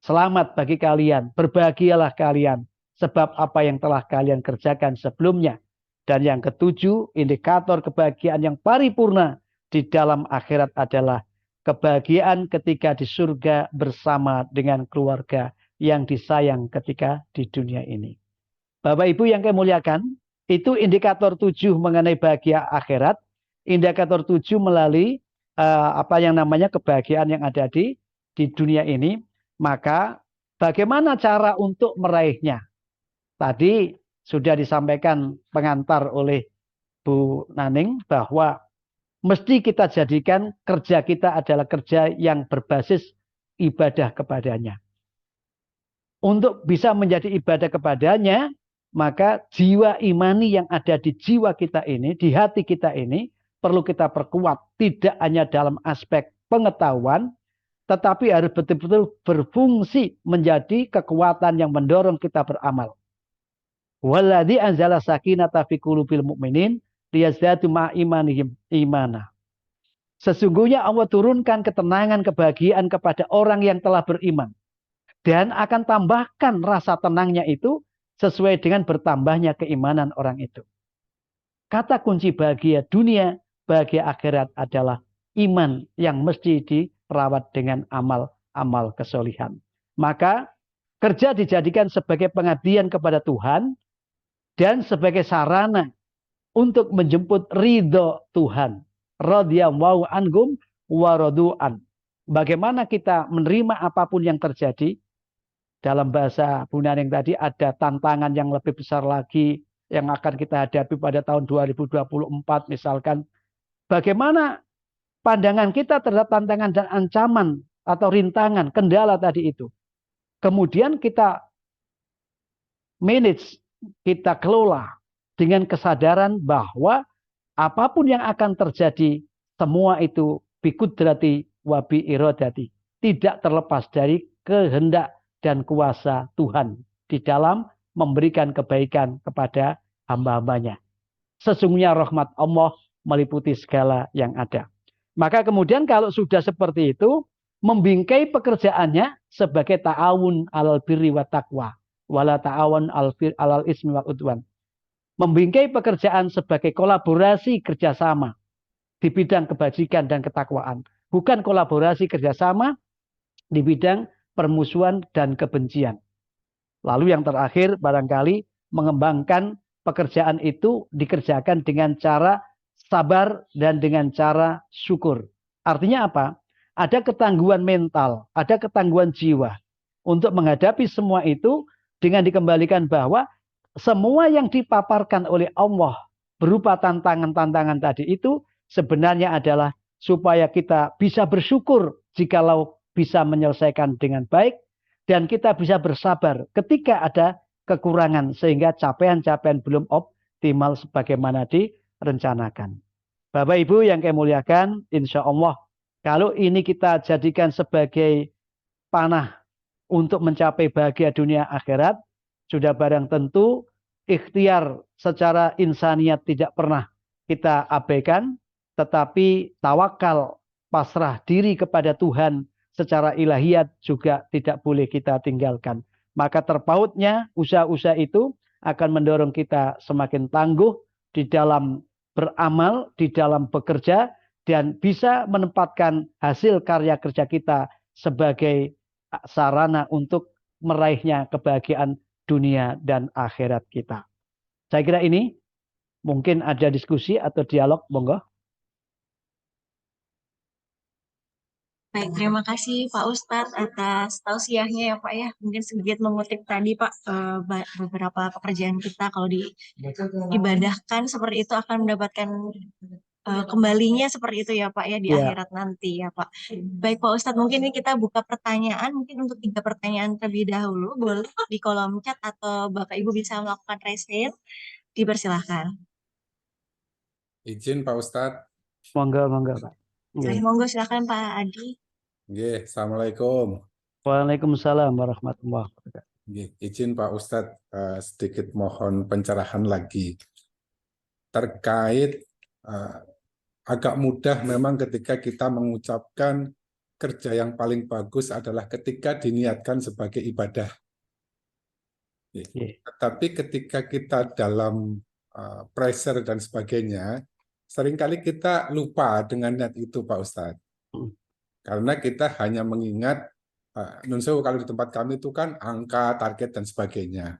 Selamat bagi kalian, berbahagialah kalian, sebab apa yang telah kalian kerjakan sebelumnya. Dan yang ketujuh, indikator kebahagiaan yang paripurna di dalam akhirat adalah kebahagiaan ketika di surga bersama dengan keluarga yang disayang ketika di dunia ini. Bapak Ibu yang kami muliakan, itu indikator 7 mengenai bahagia akhirat, indikator 7 melalui apa yang namanya kebahagiaan yang ada di dunia ini. Maka bagaimana cara untuk meraihnya? Tadi sudah disampaikan pengantar oleh Bu Naning bahwa mesti kita jadikan kerja kita adalah kerja yang berbasis ibadah kepadanya. Untuk bisa menjadi ibadah kepadanya, maka jiwa imani yang ada di jiwa kita ini, di hati kita ini, perlu kita perkuat. Tidak hanya dalam aspek pengetahuan, tetapi harus betul-betul berfungsi menjadi kekuatan yang mendorong kita beramal. Walladzi anzala sakinata fi qulubil mu'minin liyazdadu ma'imanihim imana. Sesungguhnya Allah turunkan ketenangan, kebahagiaan kepada orang yang telah beriman. Dan akan tambahkan rasa tenangnya itu sesuai dengan bertambahnya keimanan orang itu. Kata kunci bahagia dunia, bahagia akhirat adalah iman yang mesti dirawat dengan amal-amal kesolihan. Maka kerja dijadikan sebagai pengabdian kepada Tuhan dan sebagai sarana untuk menjemput ridho Tuhan. Radhiyallahu anhum wa radu'an. Bagaimana kita menerima apapun yang terjadi. Dalam bahasa Bu Naning tadi ada tantangan yang lebih besar lagi yang akan kita hadapi pada tahun 2024 misalkan. Bagaimana pandangan kita terhadap tantangan dan ancaman atau rintangan, kendala tadi itu. Kemudian kita manage, kita kelola dengan kesadaran bahwa apapun yang akan terjadi, semua itu bikudrati wa bi iradati. Tidak terlepas dari kehendak dan kuasa Tuhan di dalam memberikan kebaikan kepada hamba-hambanya. Sesungguhnya rahmat Allah meliputi segala yang ada. Maka kemudian kalau sudah seperti itu, membingkai pekerjaannya sebagai ta'awun alal birri wa taqwa, wala ta'awun alal ismi wal udwan. Membingkai pekerjaan sebagai kolaborasi kerjasama di bidang kebajikan dan ketakwaan. Bukan kolaborasi kerjasama di bidang permusuhan dan kebencian. Lalu yang terakhir barangkali mengembangkan pekerjaan itu dikerjakan dengan cara sabar dan dengan cara syukur. Artinya apa? Ada ketangguhan mental, ada ketangguhan jiwa untuk menghadapi semua itu dengan dikembalikan bahwa semua yang dipaparkan oleh Allah berupa tantangan-tantangan tadi itu sebenarnya adalah supaya kita bisa bersyukur jikalau bisa menyelesaikan dengan baik dan kita bisa bersabar ketika ada kekurangan sehingga capaian-capaian belum optimal sebagaimana direncanakan. Bapak Ibu yang kami muliakan, insya Allah kalau ini kita jadikan sebagai panah untuk mencapai bahagia dunia akhirat, sudah barang tentu ikhtiar secara insaniat tidak pernah kita abaikan, tetapi tawakal pasrah diri kepada Tuhan secara ilahiyat juga tidak boleh kita tinggalkan. Maka terpautnya usaha-usaha itu akan mendorong kita semakin tangguh di dalam beramal, di dalam bekerja, dan bisa menempatkan hasil karya kerja kita sebagai sarana untuk meraihnya kebahagiaan dunia dan akhirat kita. Saya kira ini mungkin ada diskusi atau dialog, monggo. Baik, terima kasih Pak Ustadz atas tausiahnya ya Pak ya. Mungkin sedikit mengutip tadi Pak, beberapa pekerjaan kita kalau diibadahkan seperti itu akan mendapatkan kembalinya seperti itu ya Pak ya di Ya. akhirat nanti ya Pak. Baik Pak Ustadz, mungkin ini kita buka pertanyaan, mungkin untuk 3 pertanyaan terlebih dahulu. Boleh di kolom chat atau Bapak Ibu bisa melakukan raise hand. Dipersilahkan. Izin Pak Ustadz. Monggo, monggo Pak. Nggih. Monggo silakan Pak Adi. Nggih, Assalamualaikum. Waalaikumsalam warahmatullahi wabarakatuh. Nggih, izin Pak Ustadz sedikit mohon pencerahan lagi terkait agak mudah memang ketika kita mengucapkan kerja yang paling bagus adalah ketika diniatkan sebagai ibadah. Nggih. Tetapi ketika kita dalam pressure dan sebagainya, seringkali kita lupa dengan niat itu Pak Ustadz. Karena kita hanya mengingat Nun Sewu, kalau di tempat kami itu kan angka, target, dan sebagainya.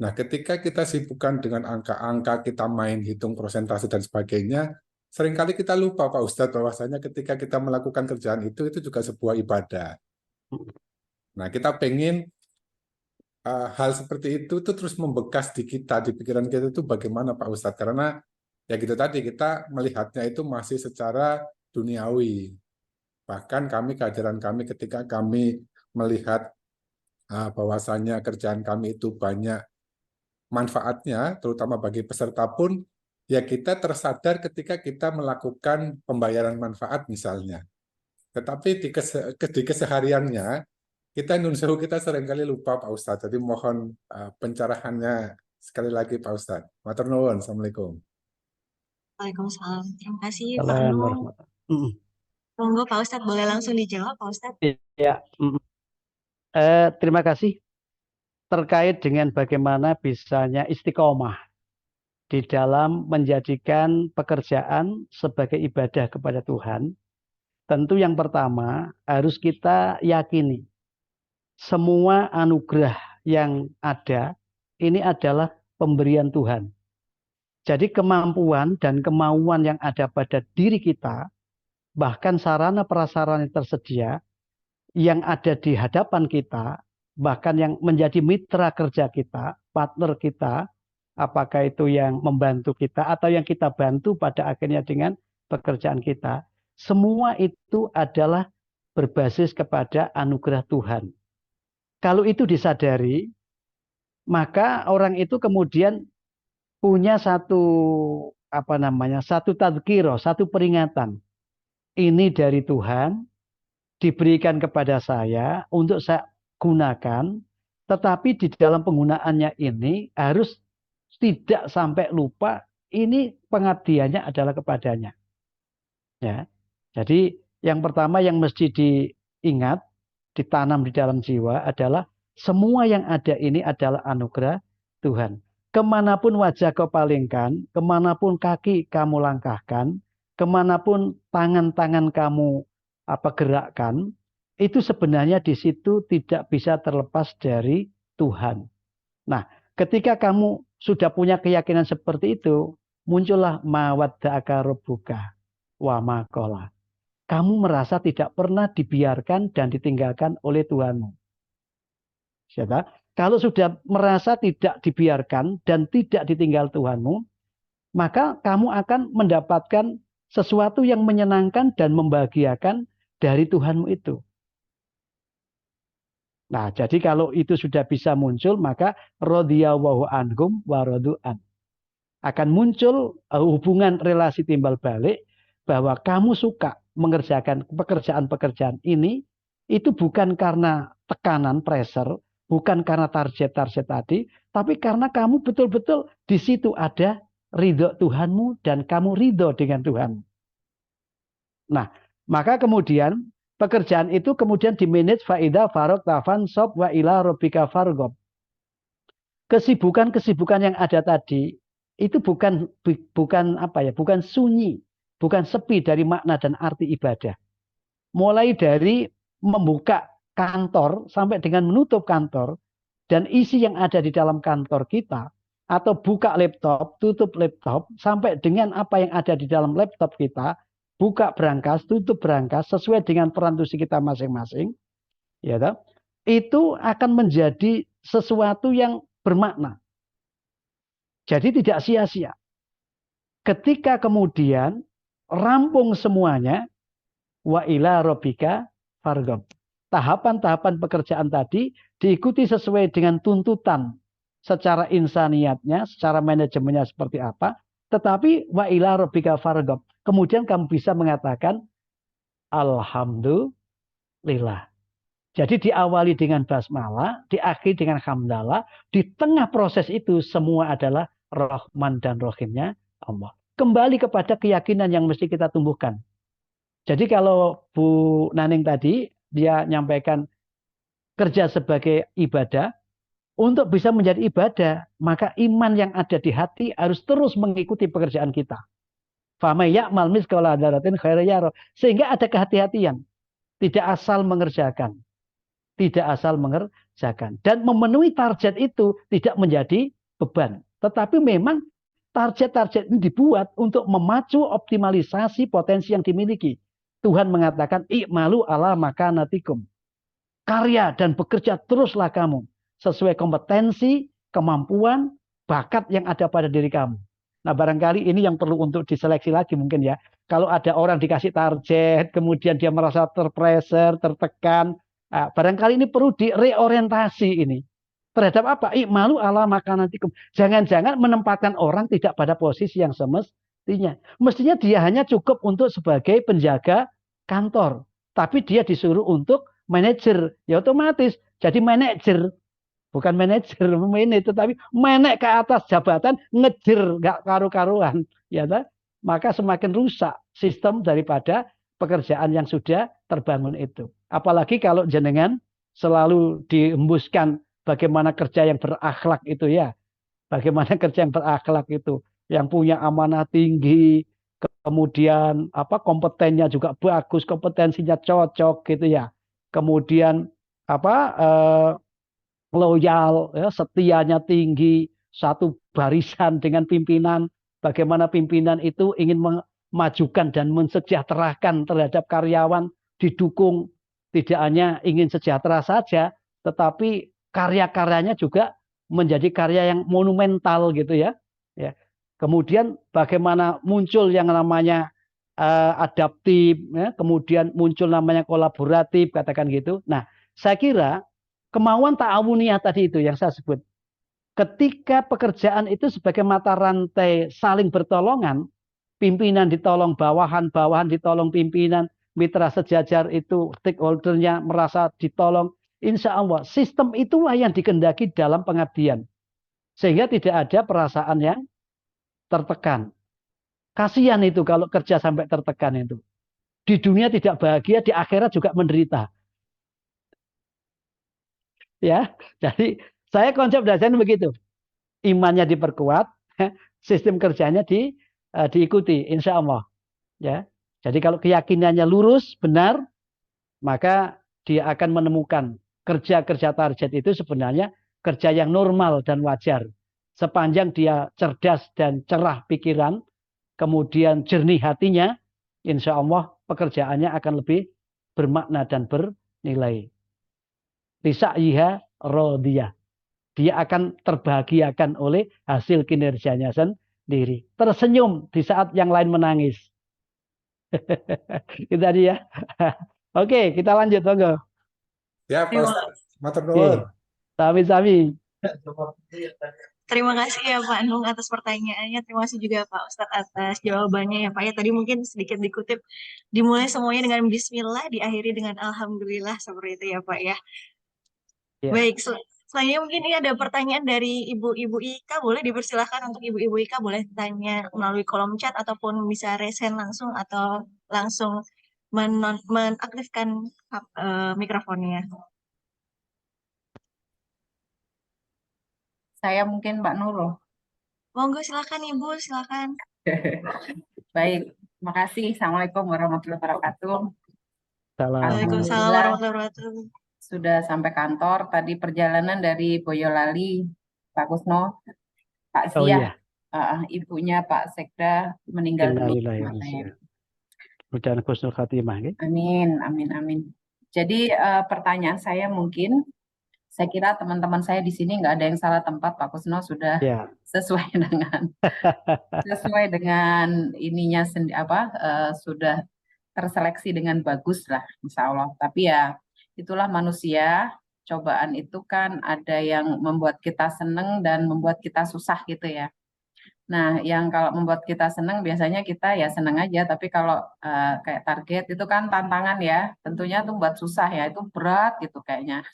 Nah, ketika kita sibukkan dengan angka-angka, kita main hitung persentase dan sebagainya, seringkali kita lupa Pak Ustadz bahwasanya ketika kita melakukan kerjaan itu juga sebuah ibadah. Nah, kita pengen hal seperti itu tuh terus membekas di kita, di pikiran kita itu bagaimana Pak Ustadz? Karena ya gitu tadi, kita melihatnya itu masih secara duniawi. Bahkan kehadiran kami ketika kami melihat bahwasanya kerjaan kami itu banyak manfaatnya, terutama bagi peserta pun, ya kita tersadar ketika kita melakukan pembayaran manfaat misalnya. Tetapi di kesehariannya, Nun Sewu, kita seringkali lupa Pak Ustadz. Jadi mohon pencerahannya sekali lagi Pak Ustadz. Matur nuwun. Assalamualaikum. Waalaikumsalam. Terima kasih Pak Salam Nung. warahmatullahi. Monggo Pak Ustadz boleh langsung dijawab Pak Ustadz. Ya. Terima kasih. Terkait dengan bagaimana bisanya istiqomah di dalam menjadikan pekerjaan sebagai ibadah kepada Tuhan, tentu yang pertama harus kita yakini semua anugerah yang ada ini adalah pemberian Tuhan. Jadi kemampuan dan kemauan yang ada pada diri kita, bahkan sarana prasarana yang tersedia, yang ada di hadapan kita, bahkan yang menjadi mitra kerja kita, partner kita, apakah itu yang membantu kita atau yang kita bantu pada akhirnya dengan pekerjaan kita, semua itu adalah berbasis kepada anugerah Tuhan. Kalau itu disadari, maka orang itu kemudian punya satu tadzkirah, satu peringatan. Ini dari Tuhan, diberikan kepada saya untuk saya gunakan, tetapi di dalam penggunaannya ini harus tidak sampai lupa ini pengabdiannya adalah kepadanya. Ya. Jadi yang pertama yang mesti diingat, ditanam di dalam jiwa adalah semua yang ada ini adalah anugerah Tuhan. Kemanapun wajah kau palingkan, kemanapun kaki kamu langkahkan, kemanapun tangan-tangan kamu gerakkan, itu sebenarnya di situ tidak bisa terlepas dari Tuhan. Nah, ketika kamu sudah punya keyakinan seperti itu, muncullah mawadda'aka rabbuka wa ma qala. Kamu merasa tidak pernah dibiarkan dan ditinggalkan oleh Tuhanmu. Siapa? Kalau sudah merasa tidak dibiarkan dan tidak ditinggal Tuhanmu, maka kamu akan mendapatkan sesuatu yang menyenangkan dan membahagiakan dari Tuhanmu itu. Nah, jadi kalau itu sudah bisa muncul, maka radhiyallahu anhum wa radu'an. Akan muncul hubungan relasi timbal balik bahwa kamu suka mengerjakan pekerjaan-pekerjaan ini, itu bukan karena tekanan, pressure, bukan karena target-target tadi, tapi karena kamu betul-betul di situ ada ridho Tuhanmu dan kamu ridho dengan Tuhan. Nah, maka kemudian pekerjaan itu kemudian dimanage faida farok tafan sob wa ila robika fargob. Kesibukan-kesibukan yang ada tadi itu bukan sunyi, bukan sepi dari makna dan arti ibadah. Mulai dari membuka kantor sampai dengan menutup kantor dan isi yang ada di dalam kantor kita, atau buka laptop, tutup laptop, sampai dengan apa yang ada di dalam laptop kita, buka brankas, tutup brankas sesuai dengan peran tusi kita masing-masing, ya toh? Itu akan menjadi sesuatu yang bermakna. Jadi tidak sia-sia. Ketika kemudian rampung semuanya, wa ila rabbika farghab. Tahapan-tahapan pekerjaan tadi diikuti sesuai dengan tuntutan secara insaniatnya, secara manajemennya seperti apa, tetapi wa ila rabbika farghab. Kemudian kamu bisa mengatakan alhamdulillah. Jadi diawali dengan basmalah, diakhiri dengan hamdalah, di tengah proses itu semua adalah Rahman dan Rahimnya Allah. Kembali kepada keyakinan yang mesti kita tumbuhkan. Jadi kalau Bu Naning tadi, dia nyampaikan kerja sebagai ibadah, untuk bisa menjadi ibadah, maka iman yang ada di hati harus terus mengikuti pekerjaan kita. Sehingga ada kehati-hatian. Tidak asal mengerjakan. Tidak asal mengerjakan. Dan memenuhi target itu tidak menjadi beban. Tetapi memang target-target ini dibuat untuk memacu optimalisasi potensi yang dimiliki. Tuhan mengatakan, i'malu ala makanatikum. Karya dan bekerja teruslah kamu. Sesuai kompetensi, kemampuan, bakat yang ada pada diri kamu. Nah barangkali ini yang perlu untuk diseleksi lagi mungkin ya. Kalau ada orang dikasih target, kemudian dia merasa terpressure, tertekan, nah, barangkali ini perlu direorientasi ini. Terhadap apa? I'malu ala makanatikum. Jangan-jangan menempatkan orang tidak pada posisi yang semestinya. Mestinya dia hanya cukup untuk sebagai penjaga kantor. Tapi dia disuruh untuk manajer. Ya otomatis jadi manajer. Bukan manajer, tetapi menek ke atas jabatan, ngejer nggak karu-karuan. Ya, maka semakin rusak sistem daripada pekerjaan yang sudah terbangun itu. Apalagi kalau jenengan selalu dihembuskan bagaimana kerja yang berakhlak itu ya. Bagaimana kerja yang berakhlak itu. Yang punya amanah tinggi, kemudian kompetennya juga bagus, kompetensinya cocok gitu ya. Kemudian loyal, ya, setianya tinggi, satu barisan dengan pimpinan. Bagaimana pimpinan itu ingin memajukan dan mensejahterakan terhadap karyawan, didukung tidak hanya ingin sejahtera saja, tetapi karya-karyanya juga menjadi karya yang monumental gitu ya. Ya. Kemudian bagaimana muncul yang namanya adaptif, ya, kemudian muncul namanya kolaboratif, katakan gitu. Nah, saya kira kemauan ta'awuniyah tadi itu yang saya sebut. Ketika pekerjaan itu sebagai mata rantai saling bertolongan, pimpinan ditolong bawahan, bawahan ditolong pimpinan, mitra sejajar itu stakeholdernya merasa ditolong. Insya Allah sistem itulah yang dikehendaki dalam pengabdian. Sehingga tidak ada perasaan yang tertekan. Kasihan itu kalau kerja sampai tertekan itu. Di dunia tidak bahagia, di akhirat juga menderita. Ya, jadi saya konsep dasarnya begitu. Imannya diperkuat, sistem kerjanya diikuti, insya Allah. Ya, jadi kalau keyakinannya lurus, benar, maka dia akan menemukan kerja-kerja target itu sebenarnya kerja yang normal dan wajar. Sepanjang dia cerdas dan cerah pikiran, kemudian jernih hatinya, insya Allah pekerjaannya akan lebih bermakna dan bernilai. Lisa'yiha rodiyah. Dia akan terbahagiakan oleh hasil kinerjanya sendiri. Tersenyum di saat yang lain menangis. Itu tadi ya. Oke, kita lanjut. Monggo. Ya, Pak Ustadz. Matur Oke. nuwun. Sami-sami. Terima kasih ya Pak Nung atas pertanyaannya. Terima kasih juga Pak Ustadz atas jawabannya ya Pak ya. Tadi mungkin sedikit dikutip, dimulai semuanya dengan Bismillah, diakhiri dengan Alhamdulillah, seperti itu ya Pak ya. Ya. Baik, selanjutnya mungkin ini ada pertanyaan dari Ibu-Ibu Ika. Boleh dipersilahkan untuk Ibu-Ibu Ika, boleh tanya melalui kolom chat ataupun bisa resen langsung atau langsung menaktifkan mikrofonnya. Saya mungkin Mbak Nurul. Monggo silakan Ibu, silakan. Baik, terima kasih. Assalamualaikum warahmatullahi wabarakatuh. Waalaikumsalam warahmatullahi wabarakatuh. Sudah sampai kantor. Tadi perjalanan dari Boyolali, Pak Kusno, Pak Zia, ibunya Pak Sekda meninggal dunia. Mudah-mudahan husnul khatimah. Amin, amin, amin. Jadi pertanyaan saya mungkin, saya kira teman-teman saya di sini nggak ada yang salah tempat, Pak Kusno sudah sesuai dengan ininya sudah terseleksi dengan bagus lah, insya Allah. Tapi ya itulah manusia, cobaan itu kan ada yang membuat kita seneng dan membuat kita susah gitu ya. Nah, yang kalau membuat kita senang biasanya kita ya senang aja, tapi kalau kayak target itu kan tantangan ya, tentunya tuh buat susah ya, itu berat gitu kayaknya.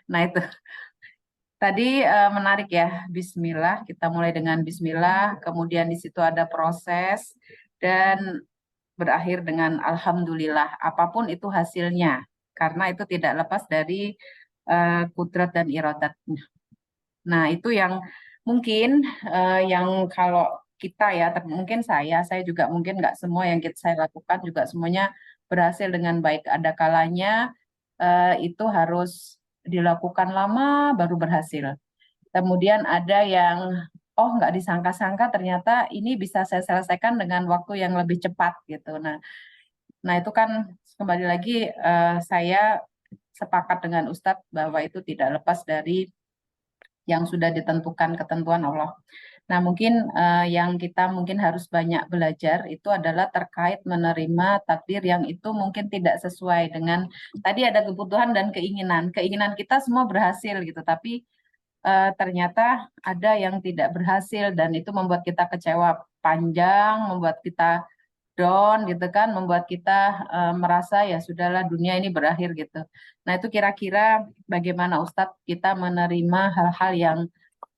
Nah, itu tadi menarik ya, Bismillah, kita mulai dengan Bismillah, kemudian di situ ada proses dan berakhir dengan Alhamdulillah, apapun itu hasilnya, karena itu tidak lepas dari kudrat dan iradat. Nah, itu yang mungkin yang kalau kita ya, mungkin saya juga mungkin nggak semua yang saya lakukan juga semuanya berhasil dengan baik. Ada kalanya itu harus dilakukan lama baru berhasil. Kemudian ada yang oh nggak disangka-sangka ternyata ini bisa saya selesaikan dengan waktu yang lebih cepat gitu. Nah itu kan kembali lagi saya sepakat dengan Ustadz bahwa itu tidak lepas dari yang sudah ditentukan ketentuan Allah. Nah, mungkin yang kita mungkin harus banyak belajar itu adalah terkait menerima takdir yang itu mungkin tidak sesuai dengan tadi ada kebutuhan dan keinginan. Keinginan kita semua berhasil gitu, tapi ternyata ada yang tidak berhasil dan itu membuat kita kecewa panjang, membuat kita down gitu kan, membuat kita merasa ya sudahlah dunia ini berakhir gitu. Nah, itu kira-kira bagaimana Ustadz kita menerima hal-hal yang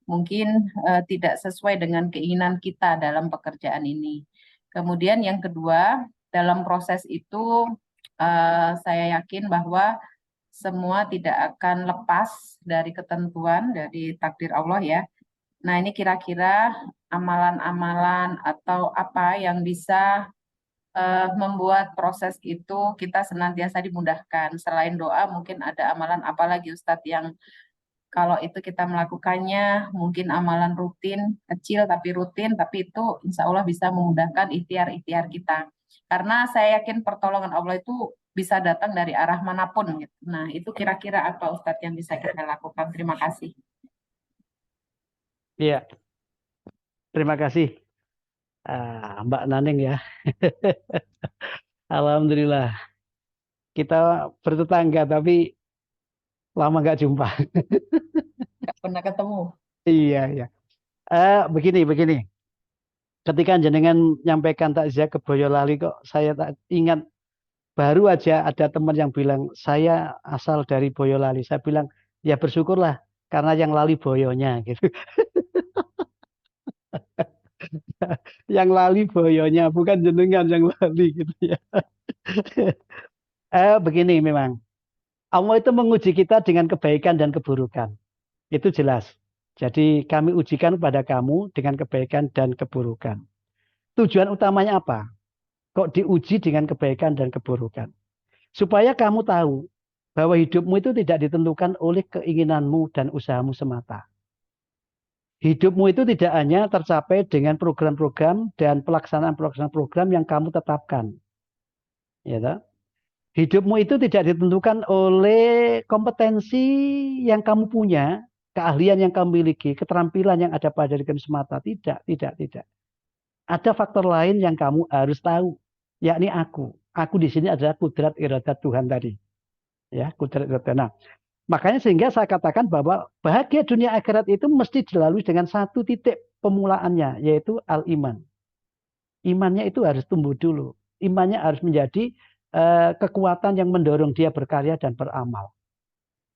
mungkin tidak sesuai dengan keinginan kita dalam pekerjaan ini. Kemudian yang kedua, dalam proses itu saya yakin bahwa semua tidak akan lepas dari ketentuan dari takdir Allah ya. Nah, ini kira-kira amalan-amalan atau apa yang bisa membuat proses itu kita senantiasa dimudahkan. Selain doa, mungkin ada amalan apa lagi Ustadz yang kalau itu kita melakukannya, mungkin amalan rutin, kecil tapi rutin, tapi itu insya Allah bisa memudahkan ikhtiar-ikhtiar kita. Karena saya yakin pertolongan Allah itu bisa datang dari arah manapun. Gitu. Nah, itu kira-kira apa Ustadz yang bisa kita lakukan? Terima kasih. Iya, terima kasih Mbak Naning ya. Alhamdulillah. Kita bertetangga tapi lama nggak jumpa. Nggak pernah ketemu. Iya, iya. Begini. Ketika jenengan nyampaikan takziah ke Boyolali kok saya tak ingat baru aja ada teman yang bilang saya asal dari Boyolali. Saya bilang ya bersyukurlah karena yang lali boyonya gitu. Yang lali boyonya bukan jenengan yang lali gitu ya. Begini memang Allah itu menguji kita dengan kebaikan dan keburukan. Itu jelas. Jadi kami ujikan pada kamu dengan kebaikan dan keburukan. Tujuan utamanya apa? Kok diuji dengan kebaikan dan keburukan? Supaya kamu tahu bahwa hidupmu itu tidak ditentukan oleh keinginanmu dan usahamu semata. Hidupmu itu tidak hanya tercapai dengan program-program dan pelaksanaan-pelaksanaan program yang kamu tetapkan. Ya, toh? Hidupmu itu tidak ditentukan oleh kompetensi yang kamu punya, keahlian yang kamu miliki, keterampilan yang ada pada diri kamu semata. Tidak. Ada faktor lain yang kamu harus tahu, yakni aku. Aku di sini adalah kudrat iradat Tuhan tadi. Ya, kudrat iradat. Nah, makanya sehingga saya katakan bahwa bahagia dunia akhirat itu mesti dilalui dengan satu titik pemulaannya, yaitu al-iman. Imannya itu harus tumbuh dulu. Imannya harus menjadi kekuatan yang mendorong dia berkarya dan beramal.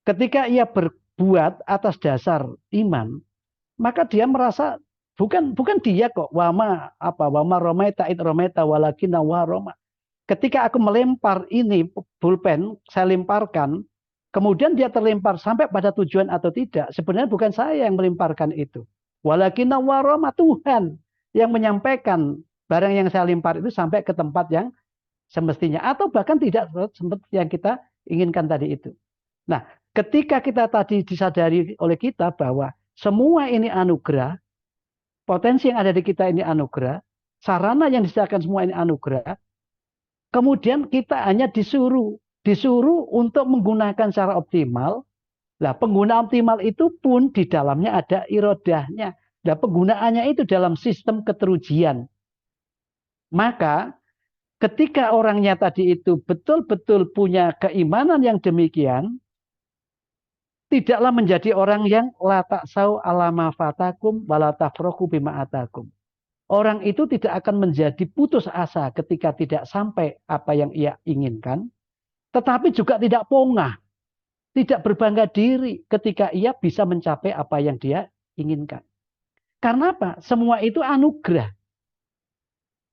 Ketika ia berbuat atas dasar iman, maka dia merasa bukan dia kok wama romaita it romaita walakinna wa roma. Ketika aku melempar ini pulpen, saya lemparkan, kemudian dia terlempar sampai pada tujuan atau tidak, sebenarnya bukan saya yang melemparkan itu. Walakinna wa roma, Tuhan yang menyampaikan barang yang saya lempar itu sampai ke tempat yang semestinya atau bahkan tidak seperti yang kita inginkan tadi itu. Nah, ketika kita tadi disadari oleh kita bahwa semua ini anugerah, potensi yang ada di kita ini anugerah, sarana yang disediakan semua ini anugerah, kemudian kita hanya disuruh untuk menggunakan secara optimal. Nah, penggunaan optimal itu pun di dalamnya ada irodahnya. Nah, penggunaannya itu dalam sistem keterujian. Maka ketika orangnya tadi itu betul-betul punya keimanan yang demikian, tidaklah menjadi orang yang la ta'sau ala ma fatakum wa la tafrahu bima atakum. Orang itu tidak akan menjadi putus asa ketika tidak sampai apa yang ia inginkan, tetapi juga tidak pongah, tidak berbangga diri ketika ia bisa mencapai apa yang dia inginkan. Karena apa? Semua itu anugerah.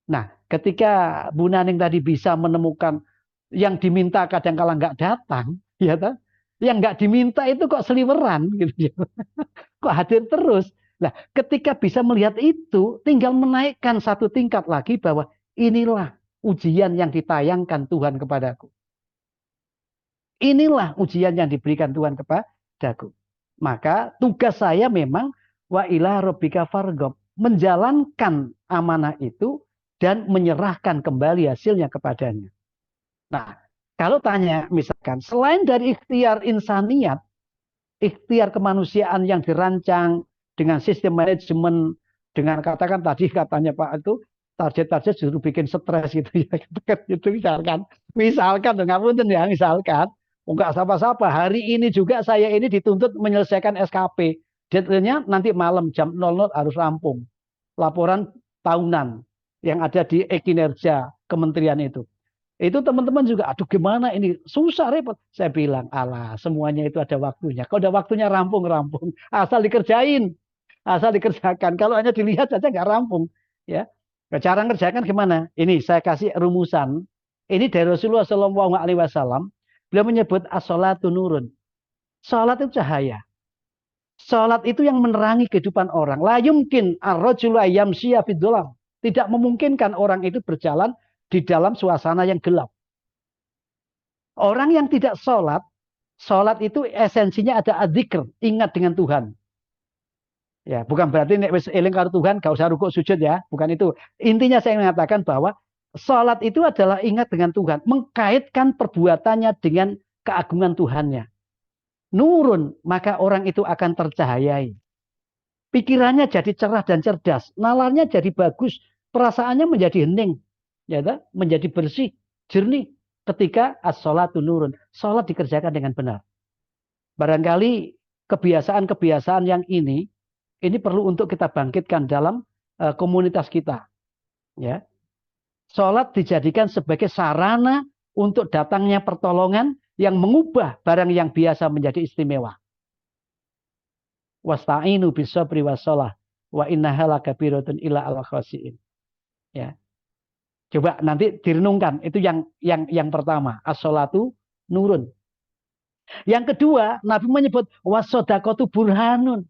Nah, ketika Bu Naning tadi bisa menemukan yang diminta kadang-kala nggak datang, ya kan? Yang nggak diminta itu kok seliweran, gitu. Kok hadir terus. Nah, ketika bisa melihat itu, tinggal menaikkan satu tingkat lagi bahwa inilah ujian yang ditayangkan Tuhan kepadaku. Inilah ujian yang diberikan Tuhan kepadaku. Maka tugas saya memang wa ila rabbika farghab, menjalankan amanah itu dan menyerahkan kembali hasilnya kepadanya. Nah, kalau tanya misalkan selain dari ikhtiar insaniat, ikhtiar kemanusiaan yang dirancang dengan sistem manajemen, dengan katakan tadi katanya Pak itu target-target justru bikin stres gitu ya, itu misalkan misalkan enggak apa-apa, hari ini juga saya ini dituntut menyelesaikan SKP, deadline-nya nanti malam jam 00 harus rampung laporan tahunan yang ada di e-kinerja kementerian itu. Itu teman-teman juga, aduh gimana ini, susah repot. Saya bilang, alah semuanya itu ada waktunya. Kalau ada waktunya rampung. Asal dikerjain, asal dikerjakan. Kalau hanya dilihat saja nggak rampung. Ya, cara ngerjakan gimana? Ini saya kasih rumusan. Ini dari Rasulullah SAW. Beliau menyebut as-sholatu nurun. Sholat itu cahaya. Sholat itu yang menerangi kehidupan orang. La yumkin ar-rajulu yamshiya fid dhulam. Tidak memungkinkan orang itu berjalan di dalam suasana yang gelap. Orang yang tidak sholat, sholat itu esensinya ada adzikr, ingat dengan Tuhan. Ya, bukan berarti nek wis eling karo Tuhan gak usah rukuk sujud ya, bukan itu. Intinya saya mengatakan bahwa sholat itu adalah ingat dengan Tuhan, mengkaitkan perbuatannya dengan keagungan Tuhannya. Nurun, maka orang itu akan tercahayai. Pikirannya jadi cerah dan cerdas, nalarnya jadi bagus, perasaannya menjadi hening, ya, menjadi bersih, jernih ketika as-sholatu nurun. Sholat dikerjakan dengan benar. Barangkali kebiasaan-kebiasaan yang ini perlu untuk kita bangkitkan dalam komunitas kita. Ya, sholat dijadikan sebagai sarana untuk datangnya pertolongan yang mengubah barang yang biasa menjadi istimewa. Wasta'inu bisabri wassalah wa innaha lakabiratun illa al khasiin. Ya. Coba nanti direnungkan, itu yang pertama, as-sholatu nurun. Yang kedua, Nabi menyebut was-shadaqatu burhanun.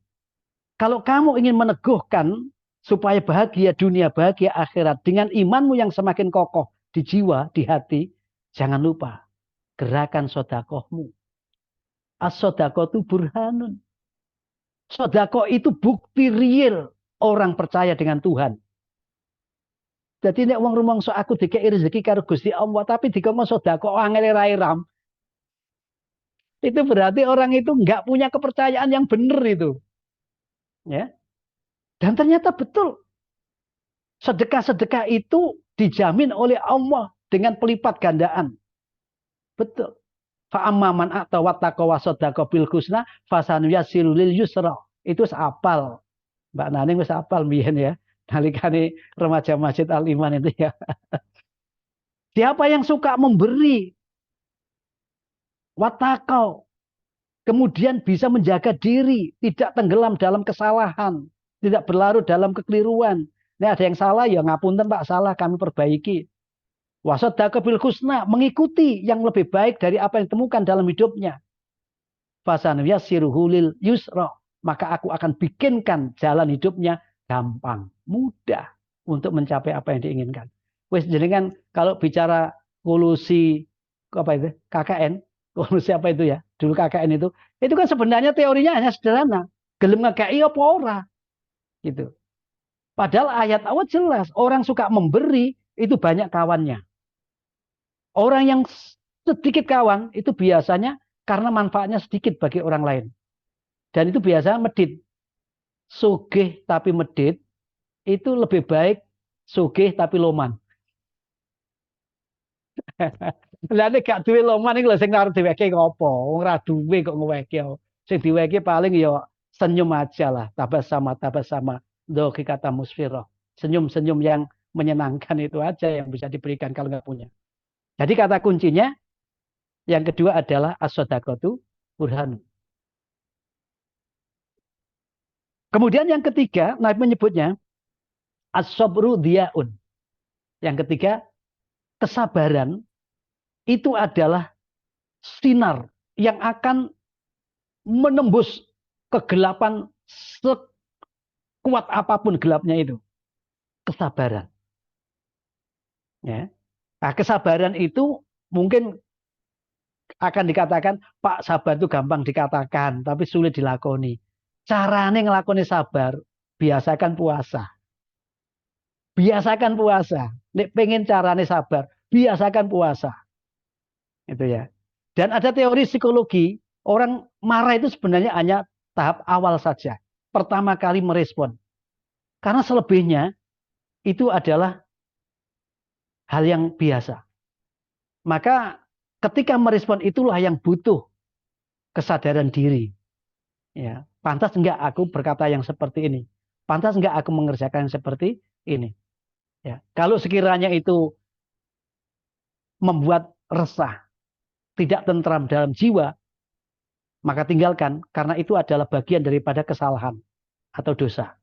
Kalau kamu ingin meneguhkan supaya bahagia dunia, bahagia akhirat dengan imanmu yang semakin kokoh di jiwa, di hati, jangan lupa gerakan sedekahmu. As-shadaqatu burhanun. Sedekah itu bukti real orang percaya dengan Tuhan. Jadi nek wong rumangsa aku dikei rezeki karo Gusti Allah tapi dikon sedekah angel ra iram. Itu berarti orang itu enggak punya kepercayaan yang benar itu. Ya. Dan ternyata betul. Sedekah-sedekah itu dijamin oleh Allah dengan pelipat gandaan. Betul. Fa'amman a'ta wattaqa wa saddaqa bil husna fasanuyassiru lil yusra. Itu apal. Mbak Naning wis apal mbiyen ya. Nalikane remaja Masjid Al Iman itu ya. Siapa yang suka memberi wattaqa, kemudian bisa menjaga diri, tidak tenggelam dalam kesalahan, tidak berlarut dalam kekeliruan. Ini ada yang salah ya ngapunten Pak, salah kami perbaiki. Wasaddaqa bil husna, mengikuti yang lebih baik dari apa yang ditemukan dalam hidupnya. Fasanuyassiruhu lil yusra, maka aku akan bikinkan jalan hidupnya gampang, mudah untuk mencapai apa yang diinginkan. Wes jenengan kalau bicara kolusi apa itu? KKN, kolusi apa itu ya? Dulu KKN itu kan sebenarnya teorinya hanya sederhana. Gelem ngekei apa ora? Gitu. Padahal ayat awal jelas, orang suka memberi itu banyak kawannya. Orang yang sedikit kawan itu biasanya karena manfaatnya sedikit bagi orang lain. Dan itu biasanya medit. Sugih tapi medit itu lebih baik sugih tapi loman. Lah nek gak duwe loman iki lho sing arep diweke ngopo? Wong ora duwe kok ngeweke. Sing diweke paling ya senyum aja lah, tabas sama doki kata musfirah. senyum-senyum yang menyenangkan itu aja yang bisa diberikan kalau nggak punya. Jadi kata kuncinya yang kedua adalah as-shadaqatu burhanun. Kemudian yang ketiga, Nabi menyebutnya as-sabru diyaun. Yang ketiga, kesabaran itu adalah sinar yang akan menembus kegelapan sekuat apapun gelapnya itu. Kesabaran. Ya. Nah, kesabaran itu mungkin akan dikatakan, Pak, sabar itu gampang dikatakan, tapi sulit dilakoni. Caranya ngelakoni sabar, biasakan puasa. Biasakan puasa. Nek pengen caranya sabar, biasakan puasa. Itu ya. Dan ada teori psikologi, orang marah itu sebenarnya hanya tahap awal saja. Pertama kali merespon. Karena selebihnya itu adalah hal yang biasa. Maka ketika merespon itulah yang butuh kesadaran diri. Ya, pantas enggak aku berkata yang seperti ini? Pantas enggak aku mengerjakan yang seperti ini? Ya, kalau sekiranya itu membuat resah, tidak tentram dalam jiwa, maka tinggalkan, karena itu adalah bagian daripada kesalahan atau dosa.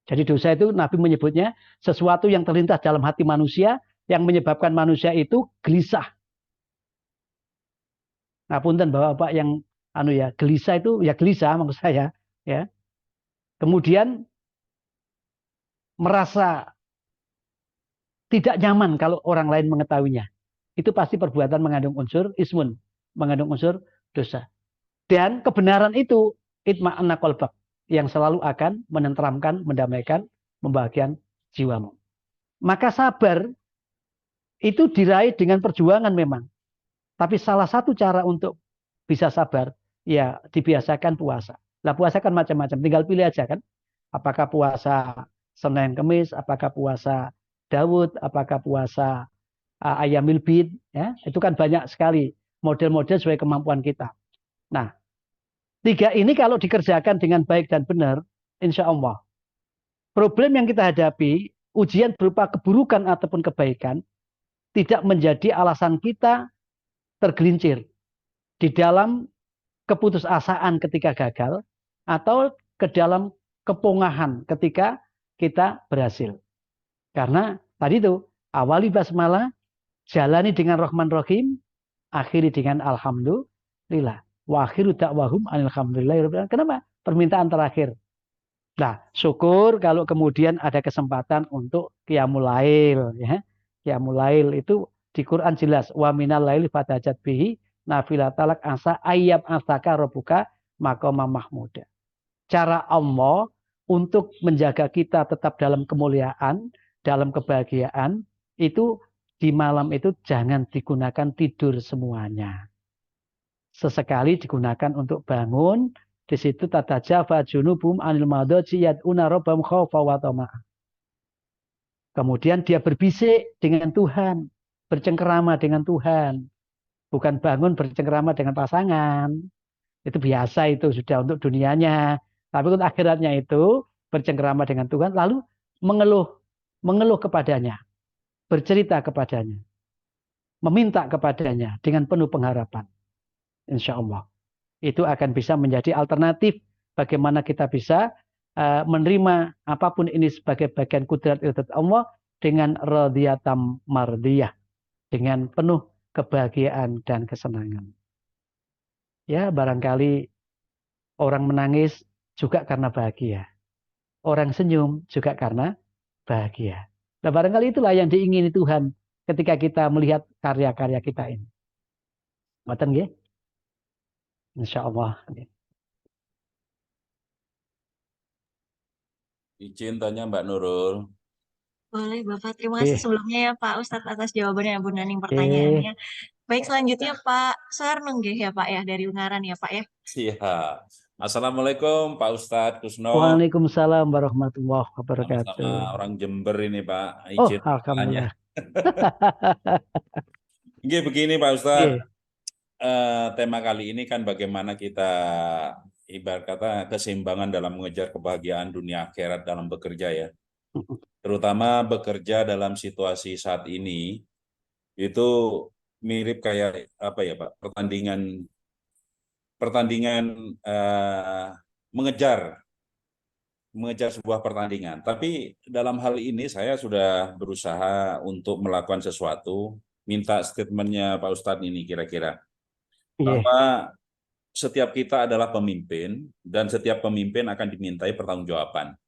Jadi dosa itu Nabi menyebutnya sesuatu yang terlintas dalam hati manusia yang menyebabkan manusia itu gelisah. Nah, punten Bapak yang gelisah itu ya gelisah maksud saya, ya. Kemudian merasa tidak nyaman kalau orang lain mengetahuinya. Itu pasti perbuatan mengandung unsur ismun, mengandung unsur dosa. Dan kebenaran itu itma'anna qalbak, yang selalu akan menenteramkan, mendamaikan, membahagiakan jiwamu. Maka sabar itu diraih dengan perjuangan memang. Tapi salah satu cara untuk bisa sabar, ya dibiasakan puasa. Lah puasa kan macam-macam, tinggal pilih aja kan. Apakah puasa Senin Kemis, apakah puasa Daud, apakah puasa Ayyamil Bid, ya. Itu kan banyak sekali model-model sesuai kemampuan kita. Nah, tiga ini kalau dikerjakan dengan baik dan benar, insya Allah, problem yang kita hadapi, ujian berupa keburukan ataupun kebaikan, tidak menjadi alasan kita tergelincir di dalam keputusasaan ketika gagal, atau ke dalam kepongahan ketika kita berhasil. Karena tadi itu, awali basmalah, jalani dengan Rahman Rahim, akhiri dengan Alhamdulillah. Wa akhiru da'wahum alhamdulillah. Kenapa? Permintaan terakhir. Nah, syukur kalau kemudian ada kesempatan untuk qiyamul lail, ya. Qiyamul lail itu di Quran jelas, wa minal laili fatahajat bihi nafilatalak asa ayyab asaka rabbuka maqama mahmuda. Cara Allah untuk menjaga kita tetap dalam kemuliaan, dalam kebahagiaan, itu di malam itu jangan digunakan tidur semuanya. Sesekali digunakan untuk bangun. Di situ tatajafa junubum anil madhaji yad'una rabbahum khaufa wa tama'a. Kemudian dia berbisik dengan Tuhan, bercengkerama dengan Tuhan. Bukan bangun bercengkerama dengan pasangan. Itu biasa, itu sudah untuk dunianya. Tapi untuk akhiratnya itu bercengkerama dengan Tuhan, lalu mengeluh kepadanya, bercerita kepadanya, meminta kepadanya dengan penuh pengharapan. Insya Allah. Itu akan bisa menjadi alternatif bagaimana kita bisa menerima apapun ini sebagai bagian kudrat ibadat Allah dengan radhiyatam mardiyah, dengan penuh kebahagiaan dan kesenangan. Ya, barangkali orang menangis juga karena bahagia. Orang senyum juga karena bahagia. Nah, barangkali itulah yang diingini Tuhan ketika kita melihat karya-karya kita ini. Ngoten nggih? Insya Allah. Izin tanya Mbak Nurul. Boleh Bapak, terima kasih sebelumnya ya Pak Ustadz atas jawabannya Bu Naning pertanyaannya. Baik, selanjutnya Pak Sarno ya Pak ya, dari Ungaran ya Pak ya. Siap. Assalamualaikum Pak Ustadz Kusno. Waalaikumsalam warahmatullahi wabarakatuh. Sama orang Jember ini Pak. Izin alhamdulillah. Begini Pak Ustadz. Tema kali ini kan bagaimana kita ibarat kata keseimbangan dalam mengejar kebahagiaan dunia akhirat dalam bekerja ya. terutama bekerja dalam situasi saat ini, itu mirip kayak apa ya Pak, pertandingan mengejar sebuah pertandingan. Tapi dalam hal ini saya sudah berusaha untuk melakukan sesuatu, minta statementnya Pak Ustadz ini kira-kira. Iya. Bahwa setiap kita adalah pemimpin, dan setiap pemimpin akan dimintai pertanggungjawaban.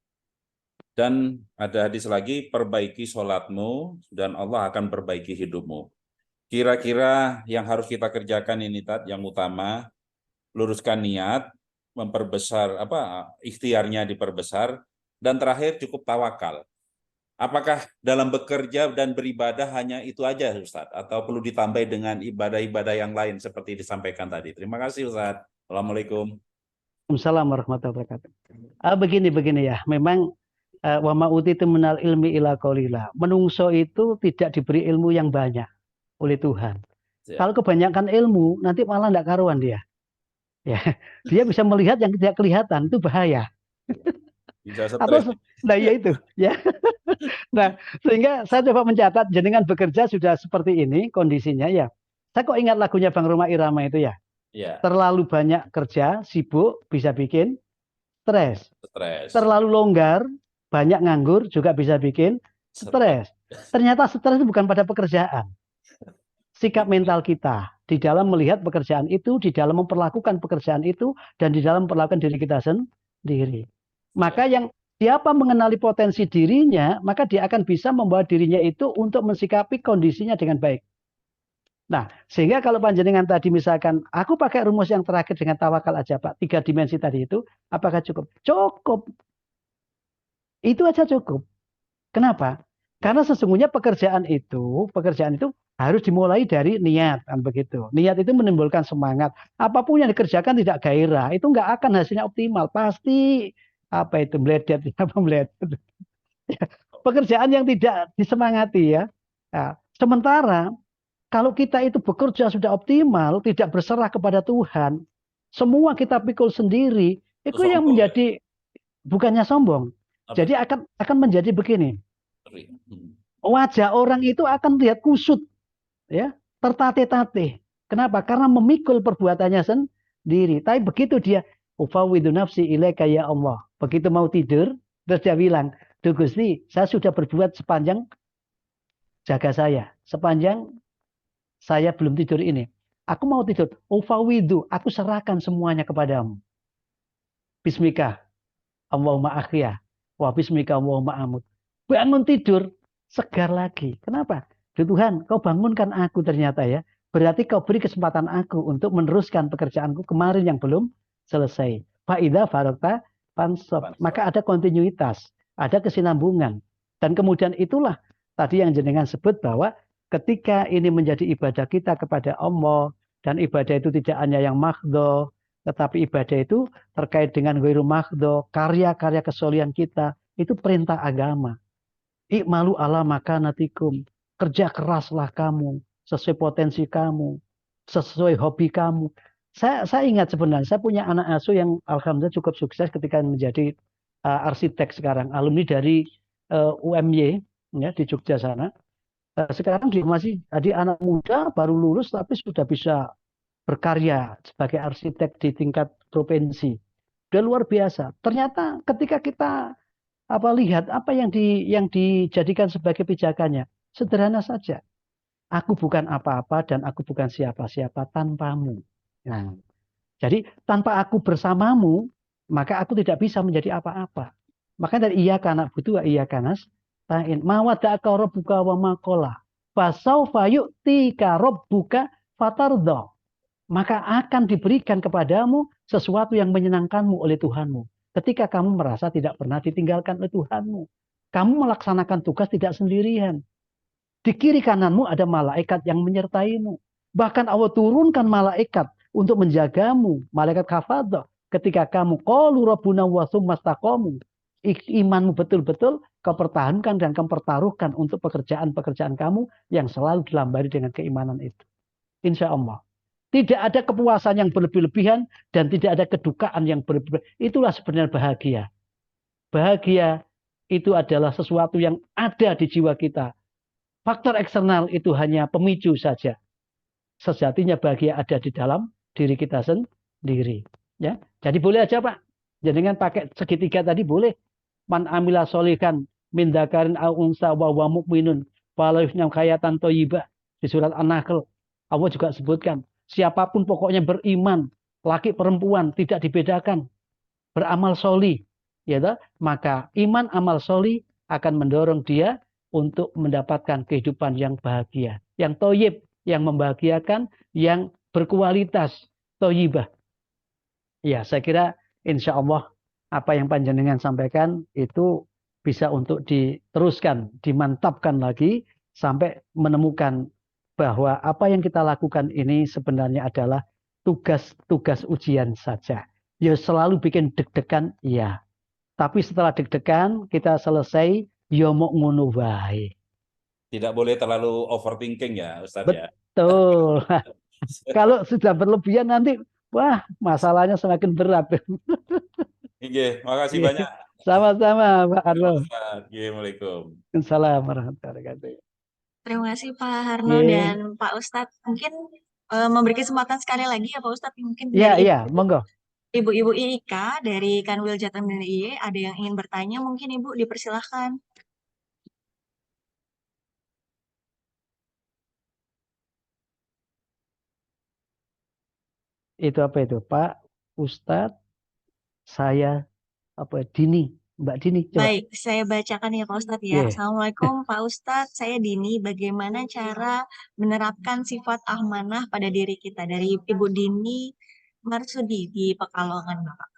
Dan ada hadis lagi, perbaiki sholatmu, dan Allah akan perbaiki hidupmu. Kira-kira yang harus kita kerjakan ini, Tat, yang utama, luruskan niat, memperbesar ikhtiarnya diperbesar, dan terakhir cukup tawakal. Apakah dalam bekerja dan beribadah hanya itu aja, Ustadz, atau perlu ditambah dengan ibadah-ibadah yang lain seperti disampaikan tadi? Terima kasih, Ustadz. Assalamualaikum. Waalaikumsalam warahmatullahi wabarakatuh. Begini ya, memang wa ma utitu minal ilmi illa qalila. Menungso itu tidak diberi ilmu yang banyak oleh Tuhan. Ya. Kalau kebanyakan ilmu, nanti malah tidak karuan dia. Ya, dia bisa melihat yang tidak kelihatan, itu bahaya. Bisa Atau, stres. nah ya itu, ya. Nah, sehingga saya coba mencatat, jenengan bekerja sudah seperti ini kondisinya ya. Saya kok ingat lagunya Bang Roma Irama itu ya. Ya, Terlalu banyak kerja, sibuk, bisa bikin stres. stres. Terlalu longgar, banyak nganggur, juga bisa bikin stres. Ternyata stres itu bukan pada pekerjaan. Sikap mental kita di dalam melihat pekerjaan itu, di dalam memperlakukan pekerjaan itu, dan di dalam memperlakukan diri kita sendiri. Maka yang siapa mengenali potensi dirinya, maka dia akan bisa membawa dirinya itu untuk mensikapi kondisinya dengan baik. Nah, sehingga kalau panjenengan tadi misalkan, aku pakai rumus yang terakhir dengan tawakal aja Pak, 3 dimensi tadi itu, apakah cukup? Cukup. Itu aja cukup. Kenapa? Karena sesungguhnya pekerjaan itu harus dimulai dari niat, kan begitu. Niat itu menimbulkan semangat. Apapun yang dikerjakan tidak gairah, itu nggak akan hasilnya optimal. Pasti meledet. Pekerjaan yang tidak disemangati ya. Nah, sementara kalau kita itu bekerja sudah optimal, tidak berserah kepada Tuhan, semua kita pikul sendiri, itu yang menjadi bukannya sombong. Jadi akan menjadi begini. Wajah orang itu akan lihat kusut, ya, tertatih-tatih. Kenapa? Karena memikul perbuatannya sendiri. Tapi begitu dia ufawwidu nafsi ilaika ya Allah. Begitu mau tidur, terus dia bilang, "Duh Gusti, saya sudah berbuat sepanjang jaga saya, sepanjang saya belum tidur ini. Aku mau tidur. Ufawwidu, aku serahkan semuanya kepadamu. Bismika, Allahumma ahya, wa bismika Allahumma amut." Bangun tidur, segar lagi. Kenapa? Tuhan, kau bangunkan aku ternyata ya. Berarti kau beri kesempatan aku untuk meneruskan pekerjaanku kemarin yang belum selesai. Fa'idha farokta pansob. Maka ada kontinuitas, ada kesinambungan. Dan kemudian itulah tadi yang jenengan sebut bahwa ketika ini menjadi ibadah kita kepada Allah, dan ibadah itu tidak hanya yang makhdo, tetapi ibadah itu terkait dengan ghairu makhdo, karya-karya kesolihan kita, itu perintah agama. I'malu ala makanatikum. Kerja keraslah kamu sesuai potensi kamu, sesuai hobi kamu. Saya ingat sebenarnya saya punya anak asuh yang alhamdulillah cukup sukses ketika menjadi arsitek sekarang, alumni dari UMY ya di Jogja sana. Sekarang dia masih anak muda baru lulus tapi sudah bisa berkarya sebagai arsitek di tingkat provinsi. Sudah luar biasa. Ternyata ketika kita lihat apa yang dijadikan sebagai pijakannya, sederhana saja. Aku bukan apa-apa dan aku bukan siapa-siapa tanpamu. Nah, jadi tanpa aku bersamamu, maka aku tidak bisa menjadi apa-apa. Maka dari iyyaka na'budu wa iyyaka nasta'in. Ma wada'aka rabbuka wa ma qala. Fasaufa yu'tika rabbuka fatardha. Maka akan diberikan kepadamu sesuatu yang menyenangkanmu oleh Tuhanmu. Ketika kamu merasa tidak pernah ditinggalkan oleh Tuhanmu. Kamu melaksanakan tugas tidak sendirian. Di kiri kananmu ada malaikat yang menyertaimu. Bahkan Allah turunkan malaikat untuk menjagamu. Malaikat hafadhah. Ketika kamu qalu rabbuna wa tsumma istaqamu. Imanmu betul-betul kau pertahankan dan kau pertaruhkan untuk pekerjaan-pekerjaan kamu yang selalu dilambari dengan keimanan itu. Insya Allah. Tidak ada kepuasan yang berlebih-lebihan dan tidak ada kedukaan yang berlebih-lebihan. Itulah sebenarnya bahagia. Bahagia itu adalah sesuatu yang ada di jiwa kita. Faktor eksternal itu hanya pemicu saja. Sejatinya bahagia ada di dalam diri kita sendiri. Ya, jadi boleh aja Pak. Jangan pakai segitiga tadi boleh. Man amila solikan min dzakarin aw unsa wa huwa mu'minun falayufnam khayatan thayyibah di surat An-Nahl. Allah juga sebutkan, siapapun pokoknya beriman, laki perempuan tidak dibedakan, beramal soli, ya toh? Maka iman amal soli akan mendorong dia untuk mendapatkan kehidupan yang bahagia, yang thayyib, yang membahagiakan, yang berkualitas thayyibah. Ya, saya kira insya Allah apa yang panjenengan sampaikan itu bisa untuk diteruskan, dimantapkan lagi sampai menemukan bahwa apa yang kita lakukan ini sebenarnya adalah tugas-tugas ujian saja. Ya selalu bikin deg-degan, ya. Tapi setelah deg-degan kita selesai, ya mau ngono wae. Tidak boleh terlalu overthinking ya Ustadz ya. Betul. Kalau sudah berlebihan nanti, wah masalahnya semakin berat. Oke, makasih banyak. Sama-sama Pak Arno. Assalamualaikum. Assalamualaikum warahmatullahi wabarakatuh. Terima kasih Pak Harno dan Pak Ustadz. Mungkin memberi kesempatan sekali lagi ya Pak Ustadz. Mungkin dari Iya, monggo. Ibu-Ibu Ika dari Kanwil Jatim DIY ada yang ingin bertanya, mungkin Ibu dipersilahkan. Itu apa itu Pak Ustadz, saya apa Dini, Mbak Dini coba. Baik, saya bacakan ya Pak Ustadz ya. Yeah. Assalamualaikum Pak Ustadz, saya Dini. Bagaimana cara menerapkan sifat amanah pada diri kita? Dari Ibu Dini Marsudi di Pekalongan, Bapak.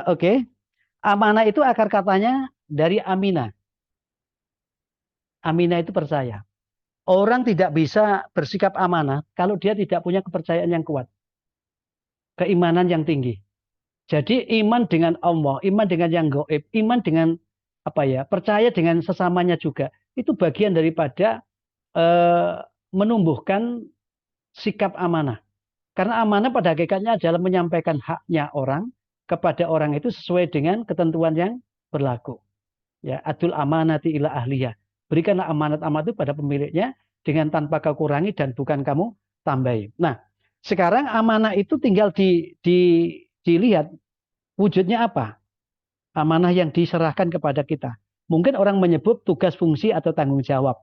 Oke. Amanah itu akar katanya dari Aminah. Aminah itu percaya. Orang tidak bisa bersikap amanah kalau dia tidak punya kepercayaan yang kuat. Keimanan yang tinggi. Jadi iman dengan Allah, iman dengan yang gaib, iman dengan percaya dengan sesamanya juga. Itu bagian daripada menumbuhkan sikap amanah. Karena amanah pada hakikatnya adalah menyampaikan haknya orang kepada orang itu sesuai dengan ketentuan yang berlaku. Ya, adul amanati ila ahliyah. Berikanlah amanat-amanat itu pada pemiliknya dengan tanpa kau kurangi dan bukan kamu tambahi. Nah, sekarang amanah itu tinggal dilihat wujudnya apa. Amanah yang diserahkan kepada kita. Mungkin orang menyebut tugas, fungsi, atau tanggung jawab.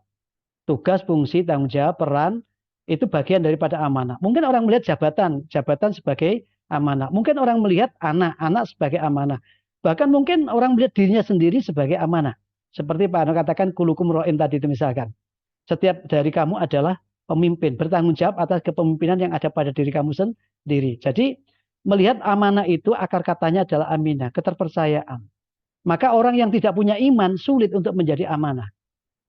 Tugas, fungsi, tanggung jawab, peran, itu bagian daripada amanah. Mungkin orang melihat jabatan sebagai amanah. Mungkin orang melihat anak sebagai amanah. Bahkan mungkin orang melihat dirinya sendiri sebagai amanah. Seperti Pak Ano katakan, kulukum ro'in tadi itu misalkan. Setiap dari kamu adalah pemimpin, bertanggung jawab atas kepemimpinan yang ada pada diri kamu sendiri. Jadi melihat amanah itu akar katanya adalah aminah, keterpercayaan. Maka orang yang tidak punya iman sulit untuk menjadi amanah.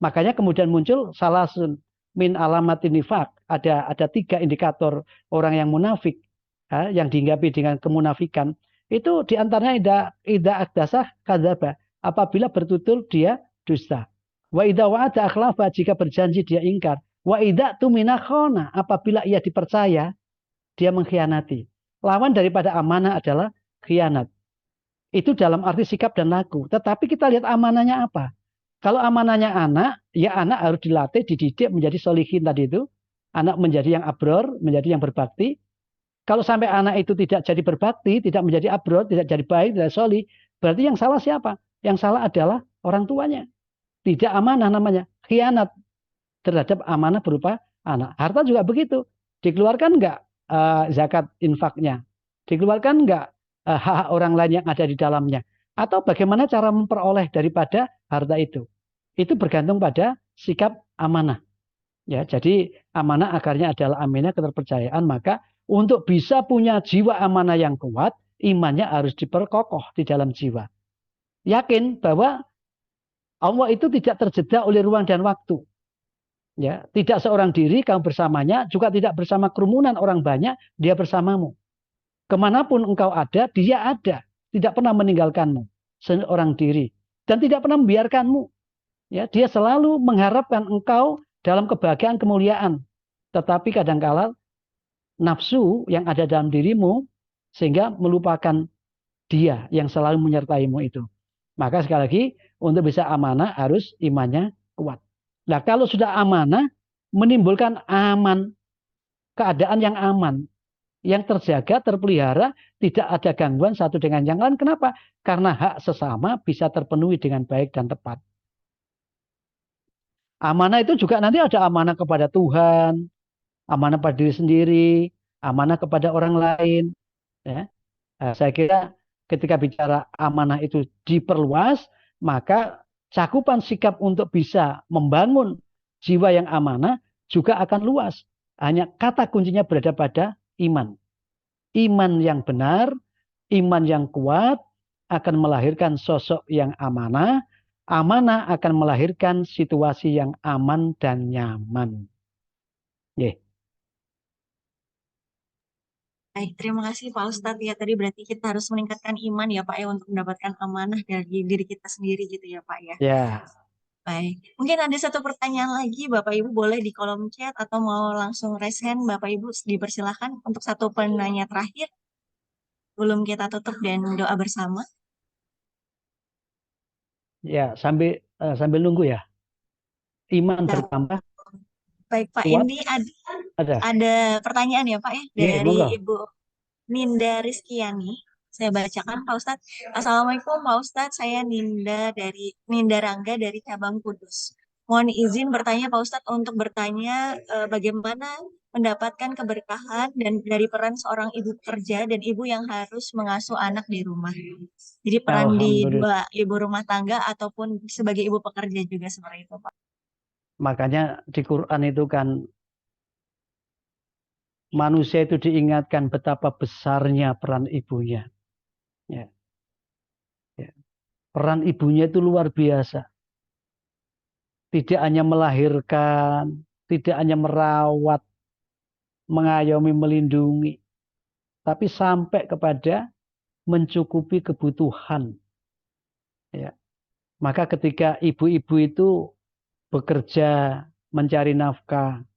Makanya kemudian muncul salasun min alamatin nifaq. Ada 3 indikator orang yang munafik, yang dihinggapi dengan kemunafikan. Itu diantaranya ida akdasah kadzaba. Apabila bertutur dia dusta. Wa idza wa'ada akhlafa, jika berjanji dia ingkar. Wa idza tumina khana, apabila ia dipercaya dia mengkhianati. Lawan daripada amanah adalah khianat. Itu dalam arti sikap dan laku. Tetapi kita lihat amanahnya apa? Kalau amanahnya anak, ya anak harus dilatih, dididik menjadi solihin tadi itu. Anak menjadi yang abror, menjadi yang berbakti. Kalau sampai anak itu tidak jadi berbakti, tidak menjadi abror, tidak jadi baik, tidak solih, berarti yang salah siapa? Yang salah adalah orang tuanya. Tidak amanah namanya, khianat terhadap amanah berupa anak. Harta juga begitu. Dikeluarkan enggak zakat infaknya? Dikeluarkan enggak hak orang lain yang ada di dalamnya? Atau bagaimana cara memperoleh daripada harta itu? Itu bergantung pada sikap amanah. Ya, jadi amanah akarnya adalah aminah, keterpercayaan. Maka untuk bisa punya jiwa amanah yang kuat, imannya harus diperkokoh di dalam jiwa. Yakin bahwa Allah itu tidak terjeda oleh ruang dan waktu. Ya, tidak seorang diri kamu bersamanya, juga tidak bersama kerumunan orang banyak, dia bersamamu. Kemanapun engkau ada, dia ada. Tidak pernah meninggalkanmu seorang diri. Dan tidak pernah membiarkanmu. Ya, dia selalu mengharapkan engkau dalam kebahagiaan, kemuliaan. Tetapi kadangkala nafsu yang ada dalam dirimu sehingga melupakan dia yang selalu menyertaimu itu. Maka sekali lagi, untuk bisa amanah harus imannya kuat. Nah, kalau sudah amanah, menimbulkan aman, keadaan yang aman, yang terjaga, terpelihara, tidak ada gangguan satu dengan yang lain. Kenapa? Karena hak sesama bisa terpenuhi dengan baik dan tepat. Amanah itu juga nanti ada amanah kepada Tuhan, amanah pada diri sendiri, amanah kepada orang lain. Ya. Nah, saya kira ketika bicara amanah itu diperluas, maka cakupan sikap untuk bisa membangun jiwa yang amanah juga akan luas. Hanya kata kuncinya berada pada iman. Iman yang benar, iman yang kuat akan melahirkan sosok yang amanah. Amanah akan melahirkan situasi yang aman dan nyaman. Yeah. Baik, terima kasih Pak Ustadz. Ya, tadi berarti kita harus meningkatkan iman ya Pak ya untuk mendapatkan amanah dari diri kita sendiri gitu ya Pak ya. Ya. Baik, mungkin ada satu pertanyaan lagi Bapak Ibu boleh di kolom chat atau mau langsung raise hand Bapak Ibu dipersilahkan untuk satu penanya terakhir sebelum kita tutup dan doa bersama. Ya, sambil nunggu ya. Iman Nah, bertambah baik Pak, kuat. ini Ada. pertanyaan ya Pak ya Iya, dari monggo. Ibu Ninda Rizkiani. Saya bacakan Pak Ustadz. Assalamualaikum Pak Ustadz, saya Ninda Rangga dari cabang Kudus. Mohon izin bertanya Pak Ustadz untuk bertanya bagaimana mendapatkan keberkahan dan dari peran seorang ibu pekerja dan ibu yang harus mengasuh anak di rumah. Jadi peran di Alhamdulillah. dua ibu rumah tangga ataupun sebagai ibu pekerja juga seperti itu Pak. Makanya di Quran itu kan manusia itu diingatkan betapa besarnya peran ibunya. Ya. Ya. Peran ibunya itu luar biasa. Tidak hanya melahirkan, tidak hanya merawat, mengayomi, melindungi, tapi sampai kepada mencukupi kebutuhan. Ya. Maka ketika ibu-ibu itu bekerja mencari nafkah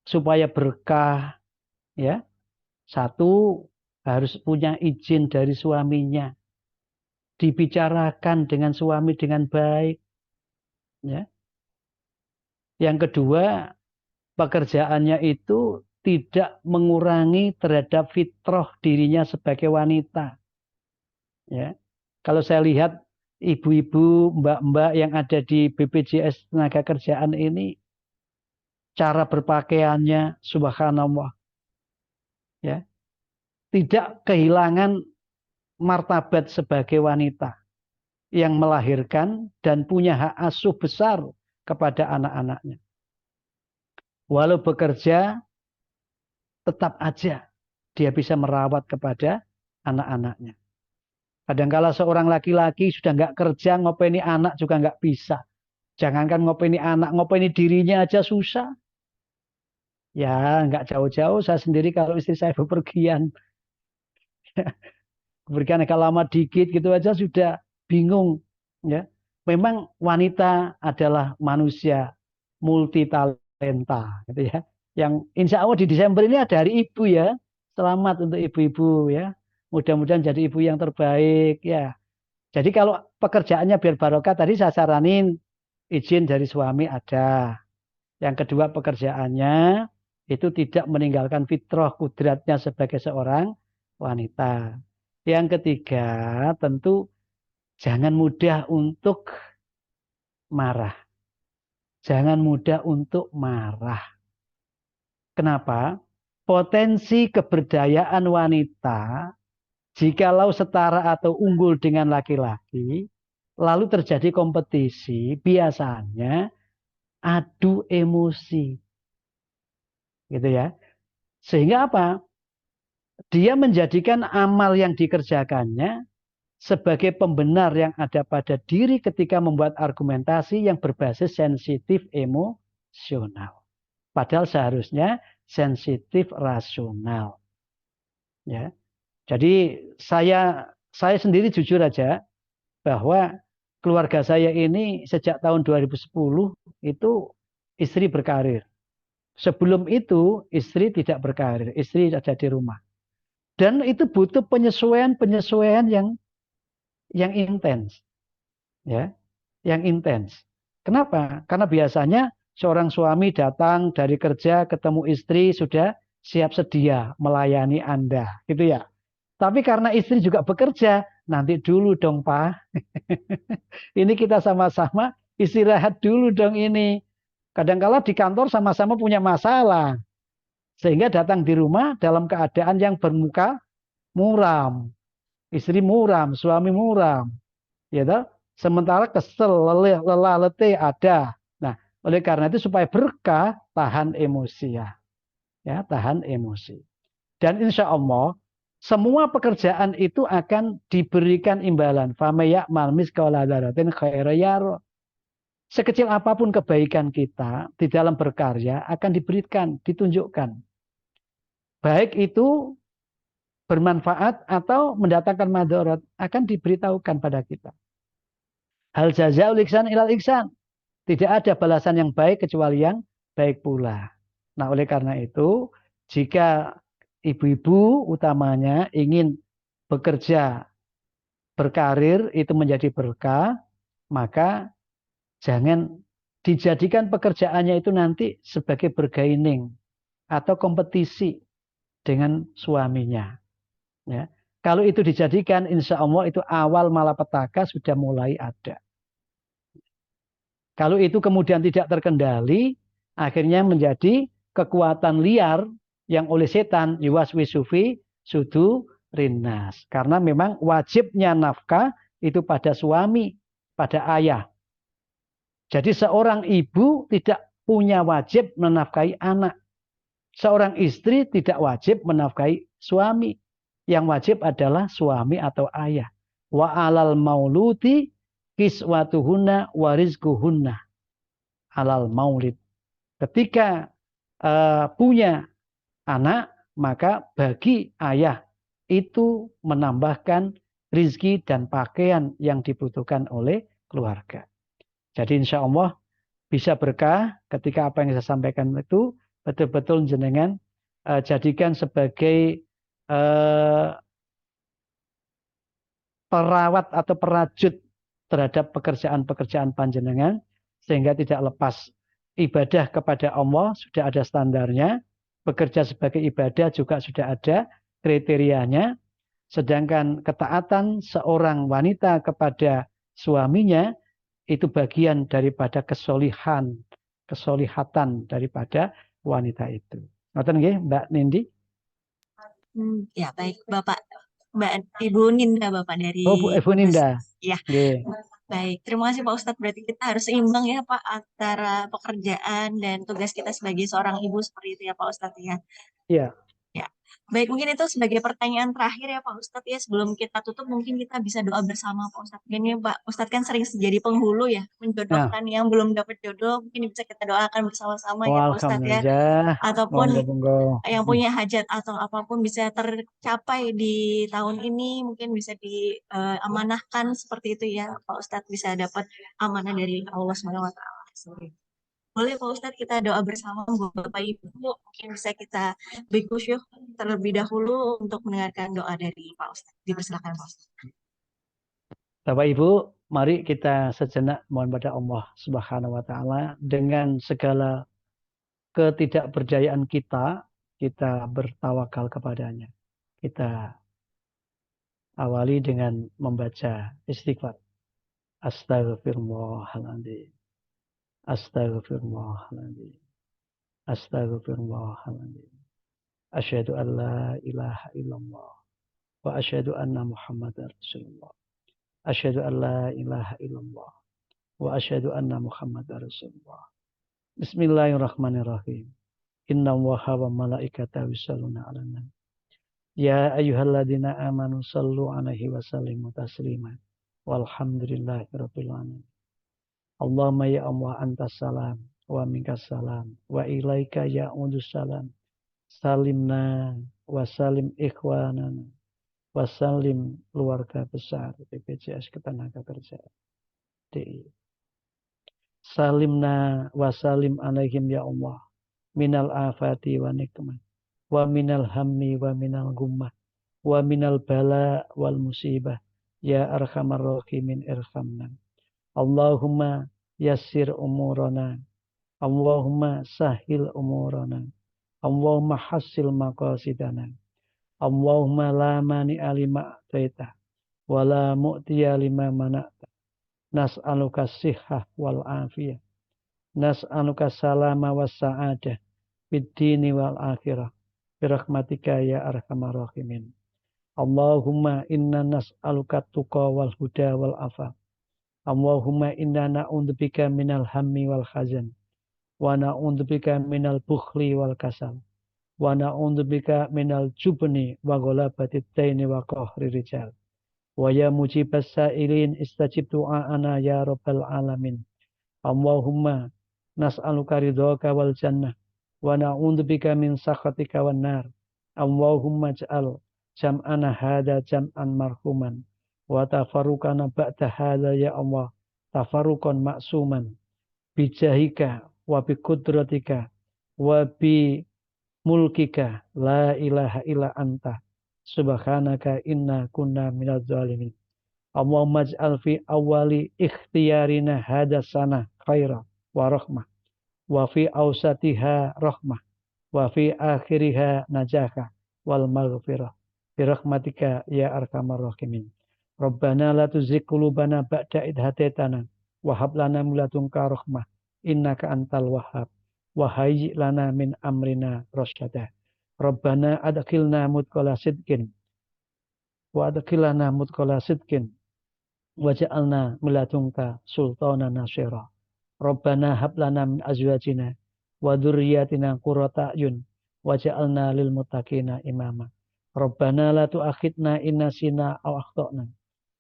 supaya berkah, ya, satu harus punya izin dari suaminya, dibicarakan dengan suami dengan baik, ya. Yang kedua, pekerjaannya itu tidak mengurangi terhadap fitrah dirinya sebagai wanita, ya. Kalau saya lihat ibu-ibu, mbak-mbak yang ada di BPJS Tenaga Kerjaan ini, cara berpakaiannya, subhanallah, ya, tidak kehilangan martabat sebagai wanita yang melahirkan dan punya hak asuh besar kepada anak-anaknya. Walau bekerja, tetap aja dia bisa merawat kepada anak-anaknya. Kadangkala seorang laki-laki sudah nggak kerja, ngopeni anak juga nggak bisa. Jangankan ngopeni anak, ngopeni dirinya aja susah. Ya, nggak jauh-jauh. Saya sendiri kalau istri saya bepergian, bepergian agak lama dikit gitu aja sudah bingung. Ya, memang wanita adalah manusia multi talenta, gitu ya. Yang insya Allah di Desember ini ada Hari Ibu ya. Selamat untuk ibu-ibu ya. Mudah-mudahan jadi ibu yang terbaik ya. Jadi kalau pekerjaannya biar barokah tadi saya saranin izin dari suami ada. Yang kedua pekerjaannya itu tidak meninggalkan fitrah kudratnya sebagai seorang wanita. Yang ketiga tentu jangan mudah untuk marah. Jangan mudah untuk marah. Kenapa? Potensi keberdayaan wanita jikalau setara atau unggul dengan laki-laki, lalu terjadi kompetisi, biasanya adu emosi. Gitu ya. Sehingga apa? Dia menjadikan amal yang dikerjakannya sebagai pembenar yang ada pada diri ketika membuat argumentasi yang berbasis sensitif emosional. Padahal seharusnya sensitif rasional. Ya. Jadi saya sendiri jujur aja bahwa keluarga saya ini sejak tahun 2010 itu istri berkarir. Sebelum itu istri tidak berkarir, istri ada di rumah. Dan itu butuh penyesuaian yang intens. ya, yang intens. Kenapa? Karena biasanya seorang suami datang dari kerja ketemu istri sudah siap sedia melayani Anda, gitu ya. Tapi karena istri juga bekerja, nanti dulu dong Pak. Ini kita sama-sama istirahat dulu dong ini. Kadang-kala di kantor sama-sama punya masalah. Sehingga datang di rumah dalam keadaan yang bermuka muram. Istri muram, suami muram. Ya toh? Sementara kesel, lelah, letih ada. Nah, oleh karena itu supaya berkah, tahan emosi ya. Ya, tahan emosi. Dan insya Allah, semua pekerjaan itu akan diberikan imbalan. Famayakmal miskala dzarratin khairan yara. Sekecil apapun kebaikan kita di dalam berkarya akan diberikan, ditunjukkan. Baik itu bermanfaat atau mendatangkan madharat akan diberitahukan pada kita. Hal jazaa'ul ihsan ilal ihsan. Tidak ada balasan yang baik kecuali yang baik pula. Nah, oleh karena itu, jika ibu-ibu utamanya ingin bekerja, berkarir, itu menjadi berkah, maka jangan dijadikan pekerjaannya itu nanti sebagai bergaining atau kompetisi dengan suaminya. Ya. Kalau itu dijadikan, insya Allah itu awal malapetaka sudah mulai ada. Kalau itu kemudian tidak terkendali, akhirnya menjadi kekuatan liar yang oleh setan yuwaswisufi sudu rinnas. Karena memang wajibnya nafkah itu pada suami, pada ayah. Jadi seorang ibu tidak punya wajib menafkahi anak. Seorang istri tidak wajib menafkahi suami. Yang wajib adalah suami atau ayah. Wa alal mauludi kiswatuhunna wa rizquhunna alal maulid. Ketika punya anak, maka bagi ayah itu menambahkan rizki dan pakaian yang dibutuhkan oleh keluarga. Jadi insya Allah bisa berkah ketika apa yang saya sampaikan itu betul-betul jenengan jadikan sebagai perawat atau perajut terhadap pekerjaan-pekerjaan panjenengan sehingga tidak lepas. Ibadah kepada Allah sudah ada standarnya, bekerja sebagai ibadah juga sudah ada kriterianya, sedangkan ketaatan seorang wanita kepada suaminya itu bagian daripada kesolihatan daripada wanita itu. Ngoten nggih, Mbak Nindi? Ya, baik, Bapak. Mbak Ibu Ninda, Bapak dari Oh, Bu Ibu Ninda. Ya. Nggih. Baik, terima kasih Pak Ustadz. Berarti kita harus seimbang ya Pak antara pekerjaan dan tugas kita sebagai seorang ibu seperti itu ya Pak Ustadz ya. Iya. Ya, baik mungkin itu sebagai pertanyaan terakhir ya Pak Ustadz ya. Sebelum kita tutup mungkin kita bisa doa bersama Pak Ustadz. Ini Pak Ustadz kan sering jadi penghulu ya, menjodohkan yang belum dapat jodoh. Mungkin bisa kita doakan bersama-sama ya Pak Ustadz ya. Ataupun yang punya hajat atau apapun bisa tercapai di tahun ini, mungkin bisa diamanahkan seperti itu ya Pak Ustadz, bisa dapat amanah dari Allah SWT. Boleh Pak Ustadz kita doa bersama buat Bapak Ibu, mungkin bisa kita berkusyuk terlebih dahulu untuk mendengarkan doa dari Pak Ustadz. Dipersilakan Pak Ustadz. Bapak Ibu, mari kita sejenak mohon pada Allah Subhanahu wa taala dengan segala ketidakberdayaan kita bertawakal kepadanya. Kita awali dengan membaca istighfar. Astaghfirullahaladzim. Astaghfirullahaladzim. Astaghfirullahaladzim. Asyhadu an la ilaha illallah wa asyhadu anna Muhammadar Rasulullah. Asyhadu an la ilaha illallah wa asyhadu anna Muhammadar Rasulullah. Bismillahirrahmanirrahim. Inna Allaha wa malaikatahu yusholluna 'alan nabi. Ya ayyuhalladzina amanu shallu 'alaihi wa sallimu taslima. Walhamdulillahirabbil alamin. Allahumma ya Allah antas salam wa minkas salam wa ilaika ya'udus salam. Salimna wa salim ikhwanana wa salim keluarga besar BPJS Ketenagakerjaan DI. Salimna wa salim alaihim ya Allah minal afati wa nikmah wa minal hammi wa minal gummah wa minal bala wal musibah ya arhamar rahimin irhamna Allahumma yassir umurana. Allahumma sahil umurana. Allahumma hassil maqasidana. Allahumma la mani'a lima a'taita wa la mu'tiya lima mana'ta. Nas'aluka sihhah wal afiyah. Nas'aluka salama was sa'adah fid dini wal akhirah. Birahmatika ya arhamar rahimin. Allahumma inna nas'aluka tuqa wal huda wal afaf. Allahumma inna na'udzubika minal hammi wal hazan. Wa na'udzubika minal bukhli wal kasal. Wa na'udzubika minal jubni wa ghalabatid daini wa qahri rijal. Wa ya mujibas sa'ilin istajib du'aana ya rabbal alamin. Allahumma nas'aluka ridhaka wal jannah wa na'udzubika min sakhatika wan nar. Allahumma ij'al jam'ana hadza jam'an marhuman wa tafarruqana ba'da hadza ya Allah tafarruqan ma'suman bijahika wa bi qudratika wa bi mulkika la ilaha illa anta subhanaka inna kunna minadz zalimin. Allahumma ij'al fi awwali ikhtiyarina hadza sana khaira wa rahmah wa fi awsatiha rahmah wa fi akhiriha najaka wal maghfirah birahmatika ya arhamar rahimin. Rabbana la tuzigh qulubana ba'da idh hadaitana wa hab lana min ladunka rahmah innaka antal wahhab wa hayyi lana min amrina rasyada. Rabbana adkhilna mudkhala sidqin wa adkhilna mudkhala sidqin waj'alna min ladunka sultanan nasyira. Rabbana hab lana min azwajina wa dzurriyyatina qurrata a'yun waj'alna lil muttaqina imama. Rabbana la tu'akhidna in nasina aw akhtana.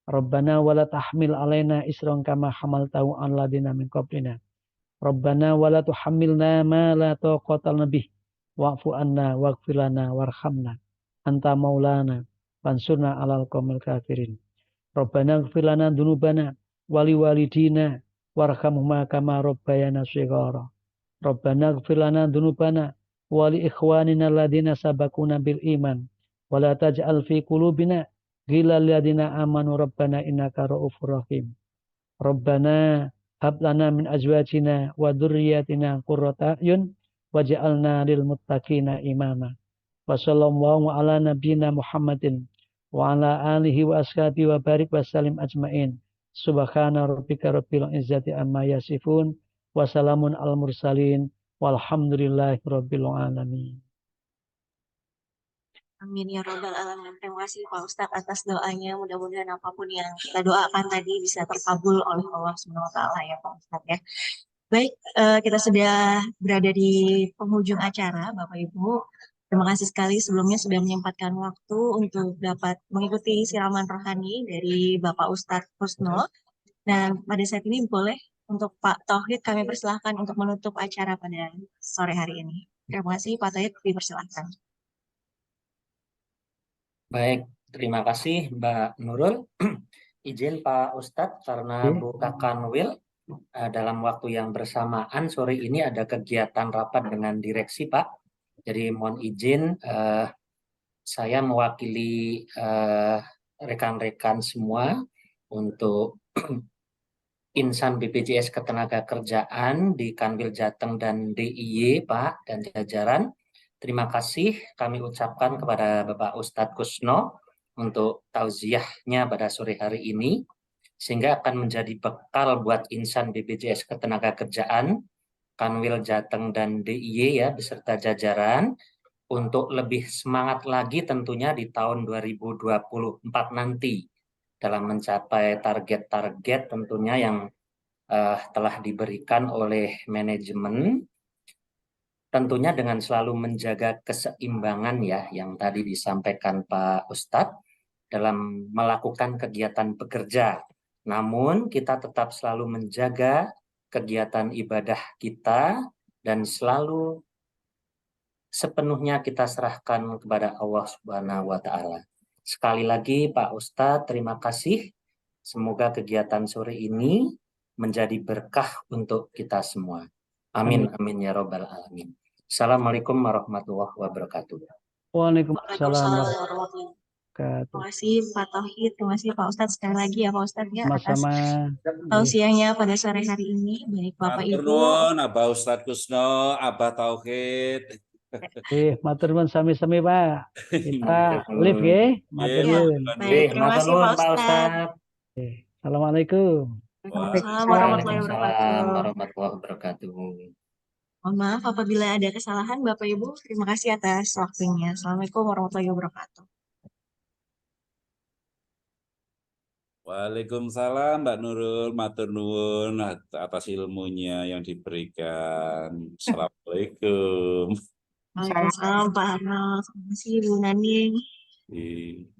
Rabbana wa la tahmil alaina isran kama hamaltahu 'alal ladzina min qablina. Rabbana wa la tuhammilna ma la taqata lana bih wa'fu anna waghfir lana warhamna anta maulana fansurna 'alal qaumil kafirin. Rabbana ighfir lana dzunubana wa liwalidina warhamhuma kama rabbayana shighara. Rabbana ighfir lana dzunubana wa li ikhwanina alladzina sabaquna bil iman wa la taj'al fi qulubina ghillal ladzina amanu rabbana innaka ra'ufur rahim. Rabbana hab lana min azwajina wa dzurriyyatina qurrata a'yun waj'alna lil muttaqina imama. Wa sallallahu ala nabiyyina Muhammadin wa ala alihi wa ashabihi wa barik wa sallim ajmain. Subhana rabbika rabbil izzati amma yasifun wa salamun al mursalin walhamdulillahi rabbil alamin. Amin ya robbal alamin. Terima kasih Pak Ustadz atas doanya. Mudah-mudahan apapun yang kita doakan tadi bisa terkabul oleh Allah Subhanahu wa taala ya Pak Ustadz ya. Baik, kita sudah berada di penghujung acara Bapak Ibu. Terima kasih sekali sebelumnya sudah menyempatkan waktu untuk dapat mengikuti siraman rohani dari Bapak Ustadz Kusno. Dan pada saat ini boleh untuk Pak Tauhid kami persilahkan untuk menutup acara pada sore hari ini. Terima kasih Pak Tauhid, dipersilahkan. Baik, terima kasih Mbak Nurul. Izin Pak Ustadz karena Bu Kanwil dalam waktu yang bersamaan sore ini ada kegiatan rapat dengan direksi Pak. Jadi mohon izin saya mewakili rekan-rekan semua untuk Insan BPJS Ketenagakerjaan di Kanwil Jateng dan DIY Pak dan jajaran. Terima kasih kami ucapkan kepada Bapak Ustadz Kusno untuk tauziahnya pada sore hari ini, sehingga akan menjadi bekal buat insan BPJS Ketenagakerjaan, Kanwil Jateng dan DIY ya beserta jajaran untuk lebih semangat lagi tentunya di tahun 2024 nanti dalam mencapai target-target tentunya yang telah diberikan oleh manajemen. Tentunya dengan selalu menjaga keseimbangan ya yang tadi disampaikan Pak Ustadz dalam melakukan kegiatan bekerja. Namun kita tetap selalu menjaga kegiatan ibadah kita dan selalu sepenuhnya kita serahkan kepada Allah Subhanahu wa taala. Sekali lagi Pak Ustadz, terima kasih. Semoga kegiatan sore ini menjadi berkah untuk kita semua. Amin, amin ya robbal alamin. Assalamualaikum warahmatullahi wabarakatuh. Waalaikumsalam warahmatullahi wabarakatuh. wabarakatuh. Terima kasih Pak Tauhid, terima kasih Pak Ustadz sekali lagi ya Pak Ustadz ya atas Sama-sama. tausiahnya pada sore hari ini. Baik Bapak Matur Ibu. nuwun, Abah Ustadz Kusno, Abah Tauhid. Matur nuwun sami-sami Pak. Kita Matur live nuwun. ya. Matur Ya, nuwun. baik, terima Matur kasih nuwun Pak Pak Ustadz. Ustadz. Assalamualaikum. Waalaikumsalam warahmatullahi Waalaikumsalam wabarakatuh. warahmatullahi wabarakatuh. Mohon maaf apabila ada kesalahan Bapak Ibu. Terima kasih atas waktunya. Assalamualaikum warahmatullahi wabarakatuh. Waalaikumsalam Mbak Nurul, matur nuwun atas ilmunya yang diberikan. Assalamualaikum. Waalaikumsalam Pak Arnold. Terima kasih Bu Nani. Iya.